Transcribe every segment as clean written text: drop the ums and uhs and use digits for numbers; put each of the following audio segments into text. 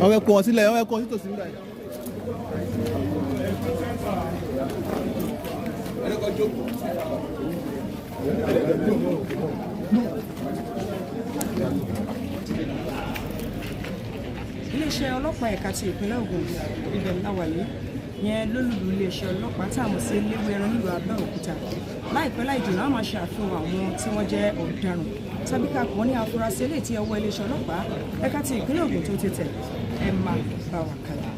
Àwọn ẹ̀kọ́ sílẹ̀, àwọn ẹ̀kọ́ sítòsí nígbà yìí. Iléeṣẹ́ ọlọ́pàá ẹ̀ka ti ìpínlẹ̀ Ògùn ibẹ̀ láwàyé yẹn lólùlù iléeṣẹ́ ọlọ́pàá tá a mọ̀ sí eléwé ẹran nílùú Abẹ́òkúta láìpẹ́ láì jìnnà á máa ṣe àfihàn àwọn tí wọ́n jẹ́ ọ̀daràn tàbí ká pọ̀ ní afurasí eléyìí tí ọwọ́ iléeṣẹ́ ọlọ́pàá ẹ̀ka ti ìpínlẹ̀ Ògùn tó ti tẹ̀ ẹ̀ máa bá wa kálá.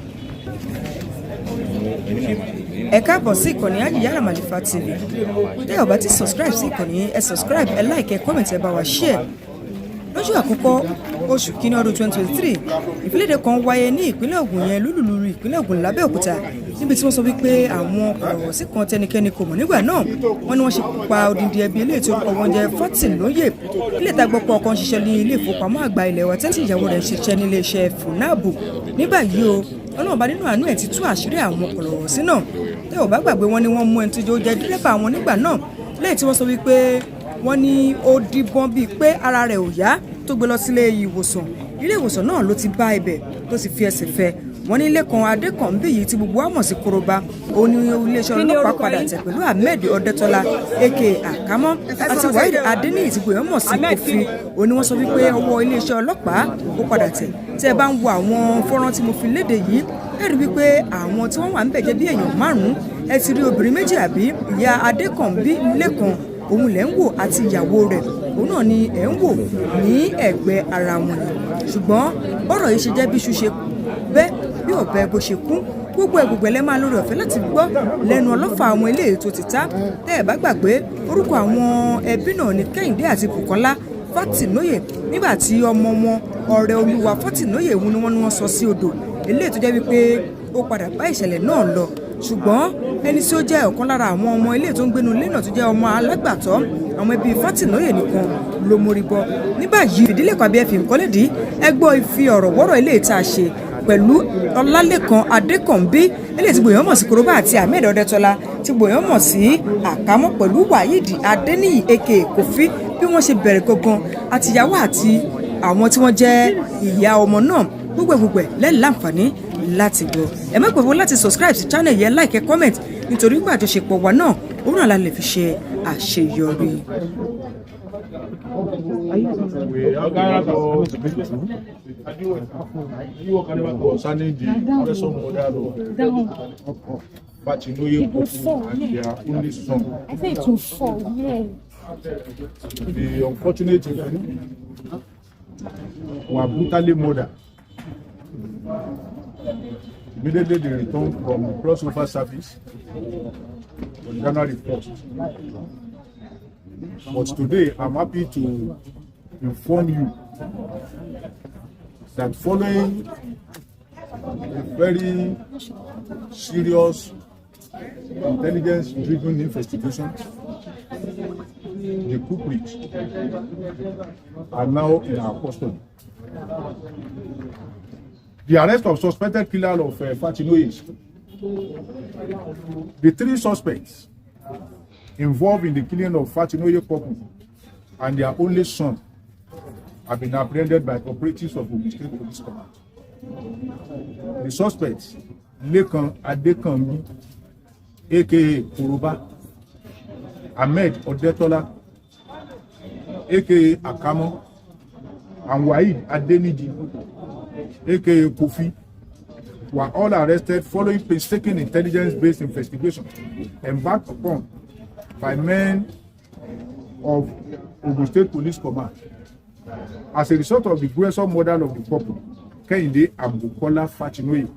Ẹ káàbọ̀ sí ìkànnì Ajíyára Màlífà TV. Tẹ́ ò bá ti subscribe sí ìkànnì ẹ subscribe, ẹ like, ẹ comment, ẹ bá wa share. Lọ́jọ́ àkọ́kọ́ oṣù kínní ọdún 2023 ìfiléde kan wáyé ní ìpínlẹ̀ Ògùn yẹn lúlùlù ìpínlẹ̀ Ògùn lábẹ́òkúta níbi tí wọ́n sọ wípé àwọn ọ̀rọ̀wọ̀sí kan tẹnikẹ́ni kò mọ̀ nígbà náà wọ́n ní wọ́n ṣe pa odindi ẹbí ilé tí orúkọ wọn jẹ́ Fortin lóye ilé ìtagbọ́pọ̀ ọkàn ṣiṣẹ́ ní ilé ìfowópamọ́ àgbà ilẹ̀ wa tẹ́tí ìyàwó rẹ̀ ṣiṣẹ́ ní iléeṣẹ́ Funabu ní báyìí o Ọlọ́run bá nínú àánú ẹ̀ ti tú àṣírí àwọn ọ̀rọ̀wọ̀sí náà tẹ́ ò bá gbàgbé wọn ni wọ́n mú ẹni tó jẹ́ dírẹ́bà wọn nígbà náà lẹ́yìn tí wọ́n sọ wípé wọ́n ní ó díbọ́n bíi pé ara rẹ̀ ò yá tó gbé lọ sílé ìwòsàn ilé ìwòsàn náà ló ti bá ibẹ̀ tó sì fi ẹsẹ̀ fẹ́ wọ́n ní Lekan Adékànbí yìí tí gbogbo wa mọ̀ sí Koroba òun ni iléeṣẹ́ ọlọ́pàá padà tẹ̀ pẹ̀lú Ahmed Ọdẹ́tọ́lá aka Àkámọ́ àti Wahid Adéníyì tí gbogbo mọ̀ sí Kofi òun ni wọ́n sọ wípé ọwọ́ iléeṣẹ́ ọlọ́pàá ó padà tẹ̀ tí ẹ bá ń wo àwọn fọ́nrán tí mo fi léde yìí ẹ rí wípé àwọn tí wọ́n wà ń bẹ̀ jẹ́ bí èèyàn márùn-ún ẹ ti rí obìnrin méjì àbí ìyá Adékànbí Lekan òun lẹ́ ń wò àti ìyàwó rẹ̀ òun náà ni ẹ̀ ń wò ní ẹ̀gbẹ́ ara wọn ṣùgbọ́n bọ́rọ̀ yìí ṣe jẹ́ bí iṣu ṣe bẹ́ bí ọ̀bẹ bó ṣe kún gbogbo ẹlẹ́ máa lórí ọ̀fẹ́ láti gbọ́ lẹ́nu ọlọ́fà àwọn eléyìí tó ti ta tẹ́ ẹ̀ bá gbàgbé orúkọ àwọn ẹbí náà ni Kẹ́hìndé àti Bùkọ́lá Fátìnóyè nígbà tí ọmọ wọn ọ̀rẹ́ Olúwa Fátìnóyè òun ni wọ́n sọ sí odò eléyìí tó jẹ́ wípé ó padà bá ìṣẹ̀lẹ̀ náà lọ ṣùgbọ́n ẹni tí ó jẹ́ ọ̀kan lára àwọn ọmọ ilé tó ń gbénu ilé náà tó jẹ́ ọmọ alágbàtọ́ àwọn ẹbí Fátìnóyè nìkan ló mórí bọ́ ní báyìí ìdílé kan abẹ́fì nkọ́lédìí ẹgbọ́ ìfi ọ̀rọ̀ wọ́rọ̀ ilé ìta ṣe pẹ̀lú Ọlálékan Adékànbí eléyìí tí gbòyàn mọ̀ sí Koroba àti Ahmed Ọdẹ́tọ́lá tí gbòyàn mọ̀ sí Àkámọ́ pẹ̀lú Wahid Adéníyì aka Kofi bí wọ́n ṣe bẹ̀rẹ̀ gangan àtìyàwó àti àwọn tí wọ́n jẹ́ ìyá ọmọ náà gbogbo lẹ́yìn láǹfààní láti gbọ́ ẹ má gbàgbọ́ láti subscribe sí channel yẹn like ẹ comment nítorí pé àjọṣepọ̀ wa náà òun náà la lè fi ṣe àṣeyọrí. Concerning the person order of Fátìnóyè and their only son. I say it will fall, yeah. The unfortunate event were brutally murdered. Immediately they returned from the crossover service on January 1st. But today I'm happy to inform you that following a very serious intelligence-driven investigation, the culprits are now in our custody. The arrest of suspected killer of Fátìnóyè. The three suspects involved in the killing of Fátìnóyè couple and their only son have been apprehended by operatives of the State Police Command. The suspects, Lekan Adékànbí, aka Koroba, Ahmed Ọdẹ́tọ́lá, aka Àkámọ́, and Wahid Adéníyì, aka Kofi, were all arrested following painstaking intelligence-based investigation embarked upon by men of Ogun State Police Command as a result of the gruesome murder of the couple, Kehinde and Bukola Fátìnóyè,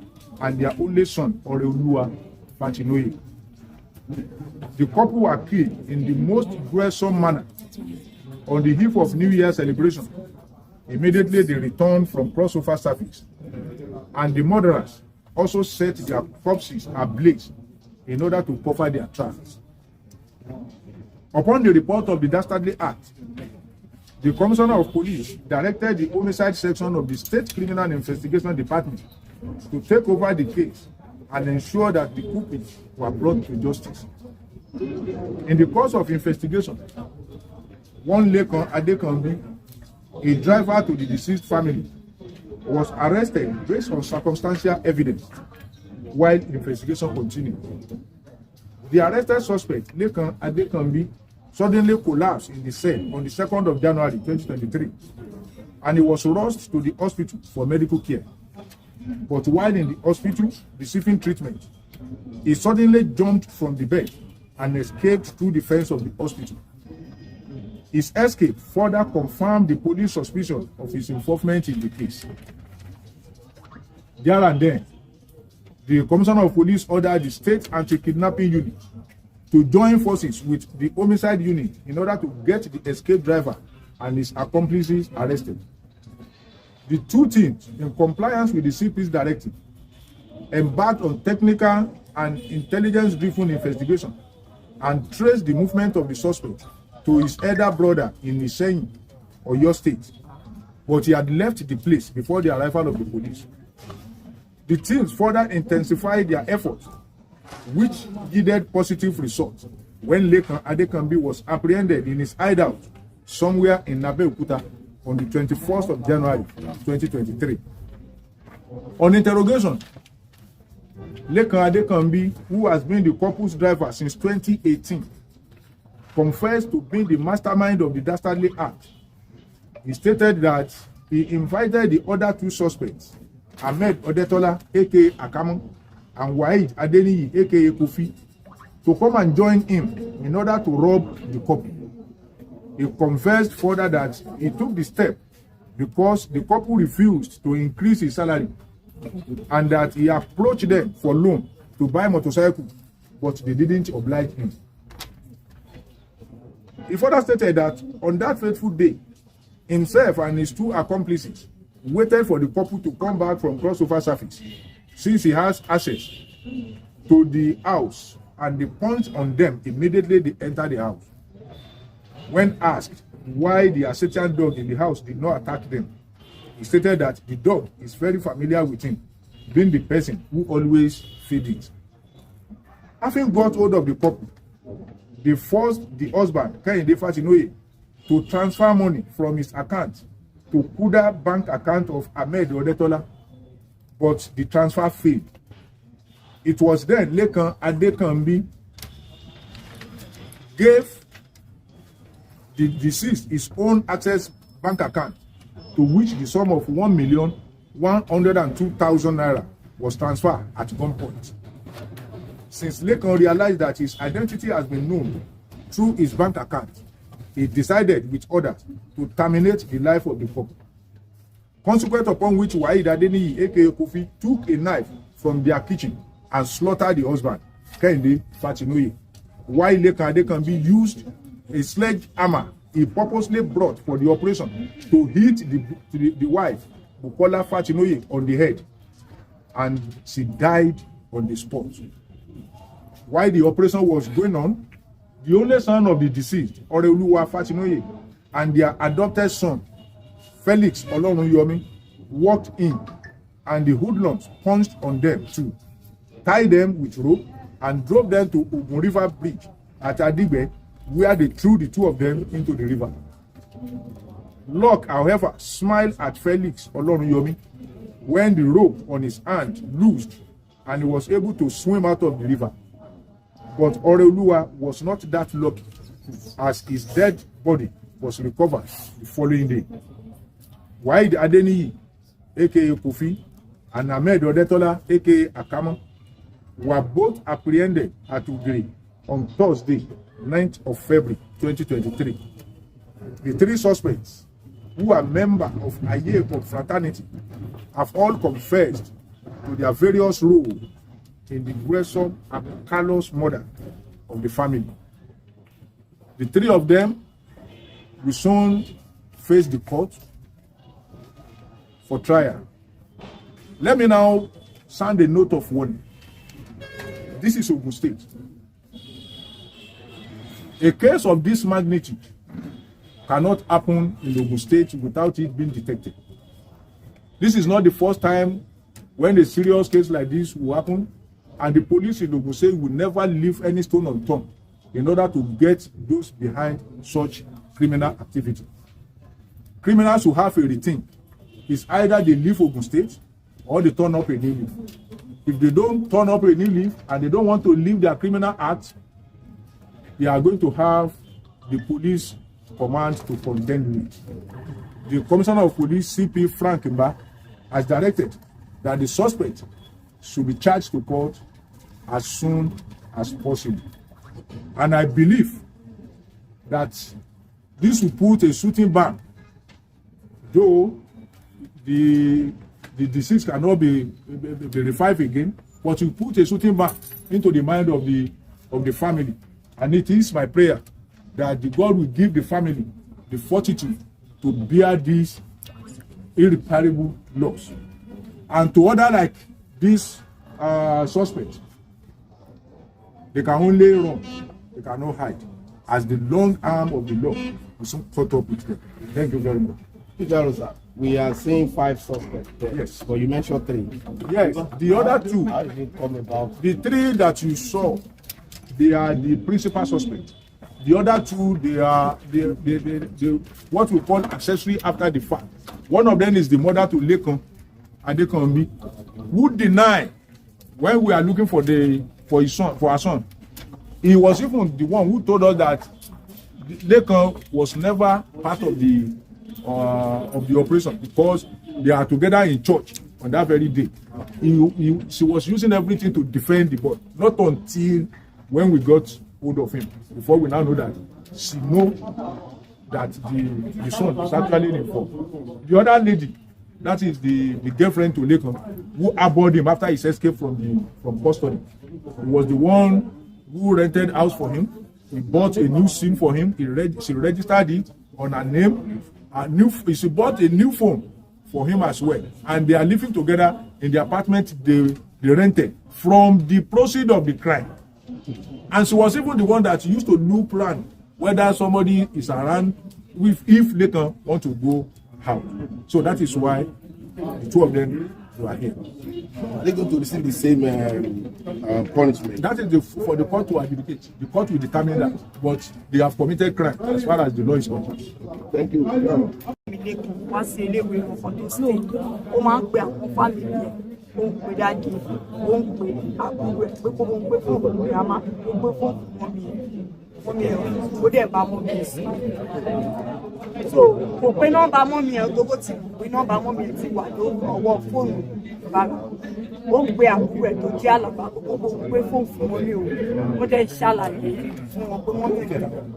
and their only son, Olúwa Fátìnóyè. The couple were killed in the most gruesome manner on the eve of New Year celebration. Immediately they returned from crossover service, and the murderers also set their corpses ablaze in order to cover their tracks. Upon the report of the dastardly act, the Commissioner of Police directed the homicide section of the State Criminal Investigation Department to take over the case and ensure that the culprits were brought to justice. In the course of investigation, one Lekan Adekanbi, a driver to the deceased family, was arrested based on circumstantial evidence while investigation continued. The arrested suspect, Lekan Adekanbi, suddenly collapsed in the cell on the 2nd of January 2023, and he was rushed to the hospital for medical care. But while in the hospital receiving treatment, he suddenly jumped from the bed and escaped through the fence of the hospital. His escape further confirmed the police suspicion of his involvement in the case. There and then, the Commissioner of Police ordered the State Anti-Kidnapping Unit to join forces with the Homicide Unit in order to get the escaped driver and his accomplices arrested. The two teams, in compliance with the CP's directive, embarked on technical and intelligence-driven investigation and traced the movement of the suspect to his elder brother in Iseyin, Oyo State, but he had left the place before the arrival of the police. The teams further intensified their efforts, which yielded positive results when Lekan Adekanbi was apprehended in his hideout somewhere in Abeokuta on the 21st of January 2023. On interrogation, Lekan Adekanbi, who has been the couple's driver since 2018, confessed to being the mastermind of the dastardly act. He stated that he invited the other two suspects, Ahmed Odetola, aka Akamo, and Waheed Adeniyi, aka Kofi, to come and join him in order to rob the couple. He confessed further that he took the step because the couple refused to increase his salary and that he approached them for loan to buy motorcycle, but they didn't oblige him. He further stated that on that fateful day, himself and his two accomplices waited for the couple to come back from crossover service, since he has access to the house, and they pounced on them immediately they entered the house. When asked why the Assyrian dog in the house did not attack them, he stated that the dog is very familiar with him, being the person who always feeds it. Having got hold of the couple, they forced the husband, Kehinde Fatinoye, to transfer money from his account to Kuda bank account of Ahmed Odetola, but the transfer failed. It was then Lekan Adekanbi gave the deceased his own access bank account, to which the sum of 1,102,000 naira was transferred at gunpoint. Since Lekan realized that his identity has been known through his bank account, he decided with others to terminate the life of the couple. Consequent upon which Waheed Adeniyi, aka Kofi, took a knife from their kitchen and slaughtered the husband, Kehinde Fatinoye, while Lekan Adekanbi used a sledgehammer he purposely brought for the operation to hit the wife, Bukola Fatinoye, on the head, and she died on the spot. While the operation was going on, the only son of the deceased, Oreoluwa Fatinoye, and their adopted son, Felix Oloruyomi, walked in, and the hoodlums punched on them too, tied them with rope, and drove them to Ogun River Bridge at Adigbe, where they threw the two of them into the river. Luck, however, smiled at Felix Oloruyomi when the rope on his hand loosed and he was able to swim out of the river. But Oreoluwa was not that lucky, as his dead body was recovered the following day. Waheed Adeniyi, aka Kofi, and Ahmed Odetola, aka Akamo, were both apprehended at Ugiri on Thursday, 9th of February 2023. The three suspects, who are members of Ayeko fraternity, have all confessed to their various roles in the gruesome and callous murder of the family. The three of them will soon face the court for trial. Let me now sound a note of warning. This is Ogun State. A case of this magnitude cannot happen in Ogun State without it being detected. This is not the first time when a serious case like this will happen And the police in Ogun State will never leave any stone unturned in order to get those behind such criminal activity. Criminals who have a routine is either they leave Ogun State or they turn up a new leaf. If they don't turn up a new leaf and they don't want to leave their criminal act, they are going to have the police command to contend with. The Commissioner of Police, CP Frank Mba, has directed that the suspect should be charged to court as soon as possible. And I believe that this will put a shooting ban, though the disease cannot be revived again, but will put a shooting ban into the mind of the family. And it is my prayer that the God will give the family the fortitude to bear these irreparable loss. And to other like this suspect, they can only run, they cannot hide, as the long arm of the law will soon caught up with them. Thank you very much. We are seeing 5 suspects there. Yes. But you mentioned 3. Yes, the other 2, how did it come about? The 3 that you saw, they are the principal suspects. The other 2, they are the what we call accessory after the fact. One of them is the mother to Lekan and who deny when we are looking for her son. He was even the one who told us that Lekan was never part of the operation because they are together in church on that very day. She was using everything to defend the boy. Not until when we got hold of him, before we now know that she know that the son is actually involved. The other lady, that is the girlfriend to Lekan, who abhorred him after his escape from custody. He was the one who rented house for him. He bought a new SIM for him. She registered it on her name. She bought a new phone for him as well. And they are living together in the apartment they rented from the proceeds of the crime. And she was even the one that used to look around whether somebody is around if Lekan want to go out. So that is why the 2 of them were here. Are they going to receive the same punishment? That is for the court to adjudicate. The court will determine that. But they have committed crime as far as the law is concerned. Thank you. Wá sí iléèwé wọn for those days. Ó máa ń pe àwọn family ẹ̀, ó ń pe dáàdì, ó ń pe àbúrò ẹ̀ pé kó ń pè fún òun grandma, ó pè fún mọ́mí ẹ̀, ó dẹ̀ bá mọ́mí ẹ̀ sí. So kò pé nọ́mbà mọ́mí ẹ̀ tó bó ti pé nọ́mbà mọ́mí ẹ̀ ti wà lọ́wọ́ fóònù bàbá. Ó ń pe àbúrò ẹ̀ tó jẹ́ àlàbà gbogbo ń pè fún mọ́mí o. Ó dẹ̀ ṣàlàyé fún wọn pé mọ́mí ẹ̀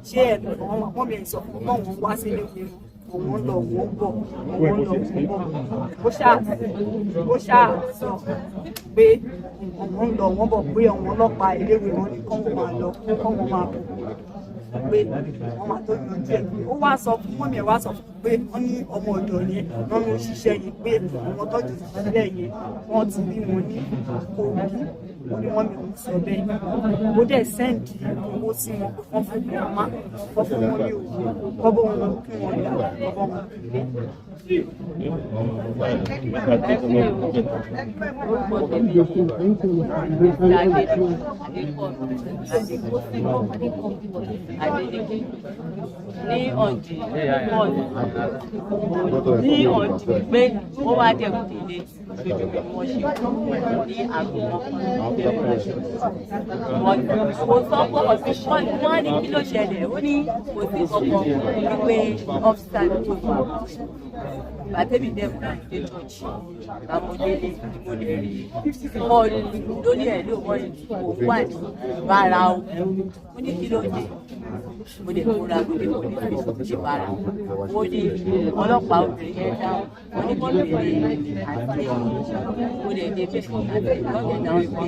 ṣé ẹ̀ lọ́wọ́ mọ́mí ẹ̀ sọ fún wọn wá sí iléèwé wọn. Òun lọ wọ́n bọ̀ ó ṣáà sọ pé òun lọ wọ́n bọ̀ pé àwọn ọlọ́pàá iléèwé wọn ní kọ́wọ́n máa lọ kọ́wọ́n máa bọ̀ pé wọ́n máa tó yanjú ẹ̀. Ó wá sọ fún mọ́mí ẹ̀ wá sọ fún pé wọ́n ní ọmọ ọ̀dọ̀ yẹn wọ́n ní òṣìṣẹ́ yẹn pé àwọn tọ́jú ìṣẹ̀lẹ̀ yẹn wọ́n ti bí wọn ní Kogi. Ó ní wọ́n mi ò sọ bẹ́ẹ̀. Ó dẹ̀ sẹ́ǹdì owó sí wọn pé wọ́n fún grandma, wọ́n fún wọn ní òwò, kọ́bọ̀ wọn kí wọ́n yà kọ́bọ̀ wọn lé. Ní ọ̀dì pé ó wá dẹ̀ kú délé lójú bí wọ́n ṣe ní àgọ́ wọn. Mo sọ pé wọ́n á ní kí ló ṣẹlẹ̀, ó ní kò sí kankan wípé ọ́fíìsì tó wà. Bàtẹ́bí dẹ́kun dé church àwọn délé tí mo lè rí bọ́ọ̀lù lórí ẹ̀ ló wọ́n kò wà ní bára o. Mo ní kí ló dé, mo lè múra mo lè fi ṣe bára. Mo ní ọlọ́pàá obìnrin yẹn dáhùn, mo ní kí bèrè àti mo lè dé bẹ́ẹ̀ àti lọ́dẹ̀ náà pé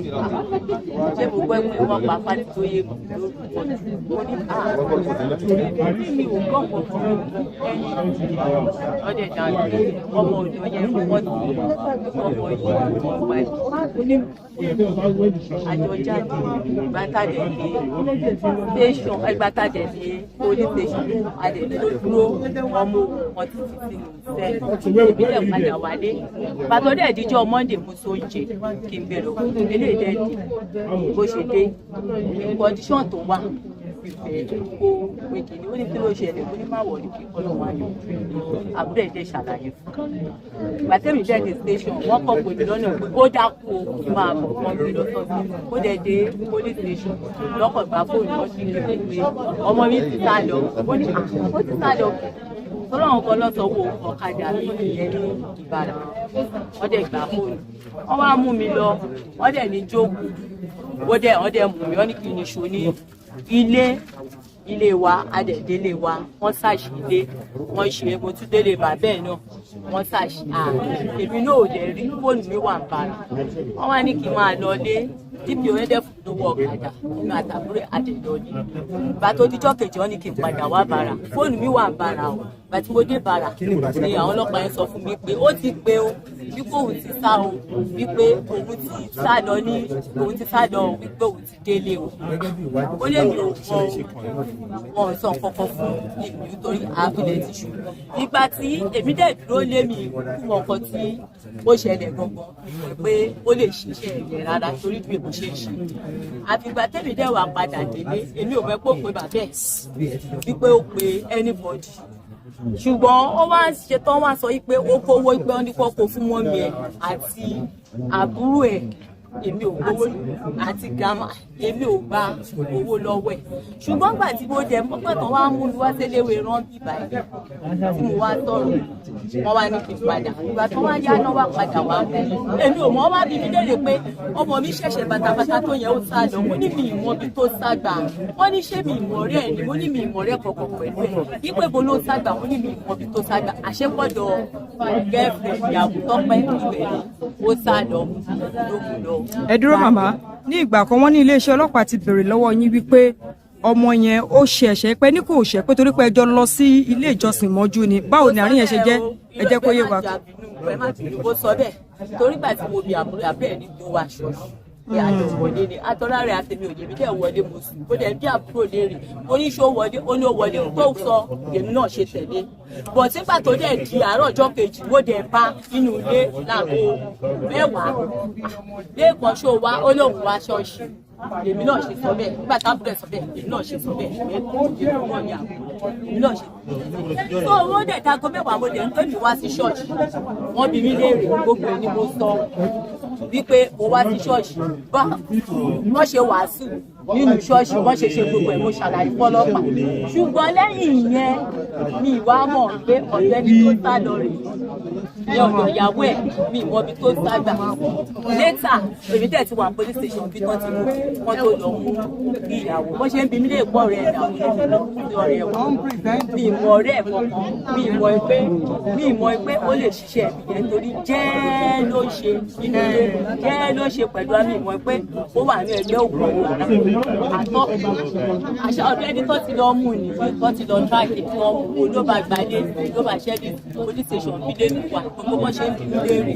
ṣé mo gbọ́ pé wọ́n pa fáti tó yé mi lórúkọ. Mo ní mi ò gbọ́ kankan lọ́dẹ̀ náà ọmọ ọ̀dọ́ yẹn wọ́n ti ọmọ yìí àjọ jáde ìgbàtàdé station ìgbàtàdé ní police station adé tó dúró ọmọ wọn ti fi sínú sẹ́ẹ̀ ìbílẹ̀ padà wálé pàtó dẹ̀ díjọ́ Monday mú sóúnjẹ kí n gbèrò eléyìí dẹ̀ di bó ṣe dé condition tó wà fífẹ́ kó pé kìíní ó ní kí ló ṣẹlẹ̀ ó ní má wọ̀ ní kí ọlọ́run ayọ̀ àbúrò ẹ̀jẹ̀ ṣàlàyé fún gbàtẹ́rì dẹ̀ ní station wọ́n kọ́ pé mi lọ́nà pé ó dákú o kí máa bọ̀ wọ́n gbé lọ sọ́sì ó dẹ̀ dé police station lọ́kọ̀ gbà fóònù wọ́n ti rí pé ọmọ mi ti sá lọ ó ní ó ti sá lọ tọ́lọ́run kan lọ́sọ̀wọ́ ọ̀kadà mi ìyẹn ní Ìbàdàn wọ́n dẹ̀ gbà fóònù wọ́n wá mú mi lọ wọ́n dẹ̀ ní jókòó wọ́n dẹ̀ mú mi wọ́n ní kí n ṣo ní ilé wa adẹ̀délé wa wọ́n ṣàṣì ilé wọ́n ṣe mo tún délé bàbá ẹ̀ náà wọ́n ṣàṣì èmi náà ò dẹ̀ rí fóònù mi wà ń bára wọ́n wá ní kí n máa lọ lé dípò ẹ̀dẹ̀ fún lówó ọ̀kadà nínú àtàbúrò àdẹ̀lọ́lé ìgbà tó dijọ́ kejì wọ́n ní kí n padà wá bára fóònù mi wà ń bára o ìgbà tí mo dé bára ni àwọn ọlọ́pàá yẹn sọ fún mi pé ó ti pé o wípé òun ti sá o wípé òun ti sá lọ wípé òun ti délé o ó lè mi ò mọ wọn sọ kankan fún èmi nítorí àbílẹ̀ ti ṣù ìgbà tí èmi dẹ̀ dúró lé mi kú mọ nǹkan tí ó ṣẹlẹ̀ gangan pé ó lè ṣiṣẹ́ ẹ̀yẹ rárá torí bí èmi ṣe ń ṣe àfìgbà tẹ́mi dẹ̀ wà padà délé èmi ò fẹ́ pò pé bàbá ẹ̀ wípé ó pe anybody ṣùgbọ́n ó wá ṣetán wá sọ pé ó kówó pé wọ́n ní kó kó fún mọ́mí ẹ̀ àti àbúrò ẹ̀ èmi ò gbowó àti gàmà èmi ò gba owó lọ́wọ́ ẹ̀ ṣùgbọ́n gbà tí mo dẹ̀ mọ́pẹ́ tán wá mú mi wá séléwé rántí báyìí tí mo wá sọ̀rọ̀ wọ́n wá ní kí n padà ìgbà tó wá yá náà wá padà wá mú èmi ò mọ̀ wá bí mi léèrè pé ọmọ mi ṣẹ̀ṣẹ̀ bàtàbàtà tó yẹ ó sá lọ mo ní mi ìmọ̀ bí tó sá gbà wọ́n ní ṣé mi ìmọ̀ rẹ̀ ni mo ní mi ìmọ̀ rẹ̀ kọ̀ọ̀kan pẹ̀lú ẹ̀ wípé bo ló sá gbà wọ́n ní mi ìmọ̀ bí tó sá gbà àṣepọ̀dọ̀ gẹ́ẹ̀fẹ̀ ìyàwó tọ́pẹ́ ìbẹ̀ ó sá lọ lókun lọ. ẹ dúró màmá ní ìgbà kan wọ́n ní iléeṣẹ́ ọlọ́pàá ti béèrè lọ́wọ́ yín wípé ọmọ yẹn ó ṣe ẹ̀ṣẹ̀ pé ní kò ṣẹ̀ pé torí pé ẹjọ́ lọ sí ilé ìjọsìn mọ́jú ni báwo ni àárín yẹn ṣe jẹ́ ẹ jẹ́ kó yé wa. ẹ má ti ó sọ bẹ́ẹ̀ torí gbà tí mo bí àbúrò abẹ́ẹ̀ ní tó wá ṣọ́ọ̀ṣì pé àjọ wọlé ni atọ́lá rẹ̀ àtẹ̀mí òye mi dẹ̀ wọlé mo sùn ó dẹ̀ bí àbúrò léèrè oníṣó wọlé ó ní ó wọlé tó sọ èmi náà ṣe tẹ̀lé bọ̀ sígbà tó dẹ̀ di àárọ̀ ọjọ́ kejì ó dẹ̀ bá nínú ilé láago mẹ́wàá lẹ́ẹ̀kan ṣó wá ó lóun wá ṣọ́ọ̀ṣì èmi náà ṣe sọ bẹ́ẹ̀ nígbà tábùrẹ̀ sọ bẹ́ẹ̀ èmi náà ṣe sọ bẹ́ẹ̀ èmi náà ṣe tó owó dẹ̀ dago mẹ́wàá mo dẹ̀ ń tẹ́lẹ̀ wá sí ṣọ́ọ̀ṣì wọ́n bi mí léèrè gbogbo ẹ̀ ni mo sọ wípé mo wá sí ṣọ́ọ̀ṣì bá wọ́n ṣe wàásù nínú ṣọ́ọ̀ṣì wọ́n ṣe gbogbo ẹ̀ mo ṣàlàyé fọ́lọ́pàá ṣùgbọ́n lẹ́yìn ìyẹn mi ìwà mọ̀ pé ọ̀gbẹ́ni tó sá lọ rè ní ọ̀dọ̀ ìyàwó ẹ̀ mi ìmọ̀ bí tó sá gbà létà èmi dẹ̀ ti wà police station bí wọ́n ti mú wọ́n tó lọ mú ìyàwó wọ́n ṣe ń bi mí lè pọ̀ rẹ̀ ẹ̀dá ọ̀rẹ́ wọn mi ìmọ̀ ọ̀rẹ́ ẹ̀ kankan mi ìmọ̀ pé ó lè ṣiṣẹ́ ẹ̀bí yẹn torí jẹ́ ló ṣe nínú ilé jẹ́ ló ṣe pẹ̀lú àmì ìmọ̀ pé ó wà ní ẹgbẹ́ òkú àtọ́ àṣà ọ̀dọ́ ẹni tó ti lọ mú ni tó ti lọ tíráàkì tí wọ́n mú ló bá gbalé ló bá ṣẹ́ni police station bí lé mi wà gbogbo bó ṣe ń bí mi léèrè.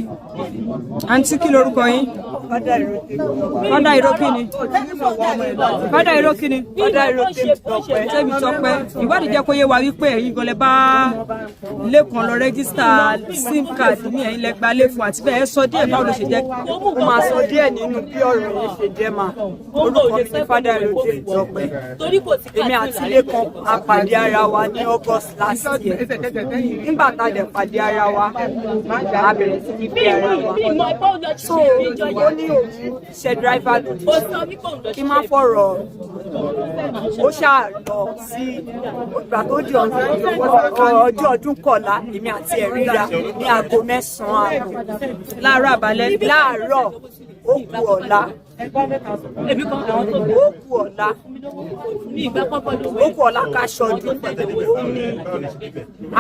àǹtí kí lorúkọ yín. fada ìrókì ni. fada ìrókì ni. fada ìrókì Tọ́pẹ́. tẹ́mi Tọ́pẹ́ ìwádìí jẹ́ kó yé wa wípé ẹ̀yin gan lẹ bá Lekan lọ rẹ́gísítà sim card ní ẹ̀yin lẹ gba Lekan àti bẹ́ẹ̀ sọ díẹ̀ báwo ló ṣe jẹ́. ó máa sọ díẹ̀ nínú bí ọ̀rọ̀ yẹn ṣe jẹ́ máa orúkọ mi ní fada ìrókì Tọ́pẹ́. èmi àti Lekan a pàdé ara wa ní August last year nígbà tá a dẹ̀ pàdé ara wa a bẹ̀rẹ̀ sí ní fi ara wa so ó ní òun ṣe driver lòdì kí n má fọ̀rọ̀ ó ṣáà lọ sí ìgbà tó di ọjọ́ ọdún kọ̀ọ̀la èmi àti ẹ̀ ríra ní aago 9:00 láàárọ̀ àbálẹ́. láàárọ̀ ó kù ọ̀la ó kù ọ̀la ká ṣọdún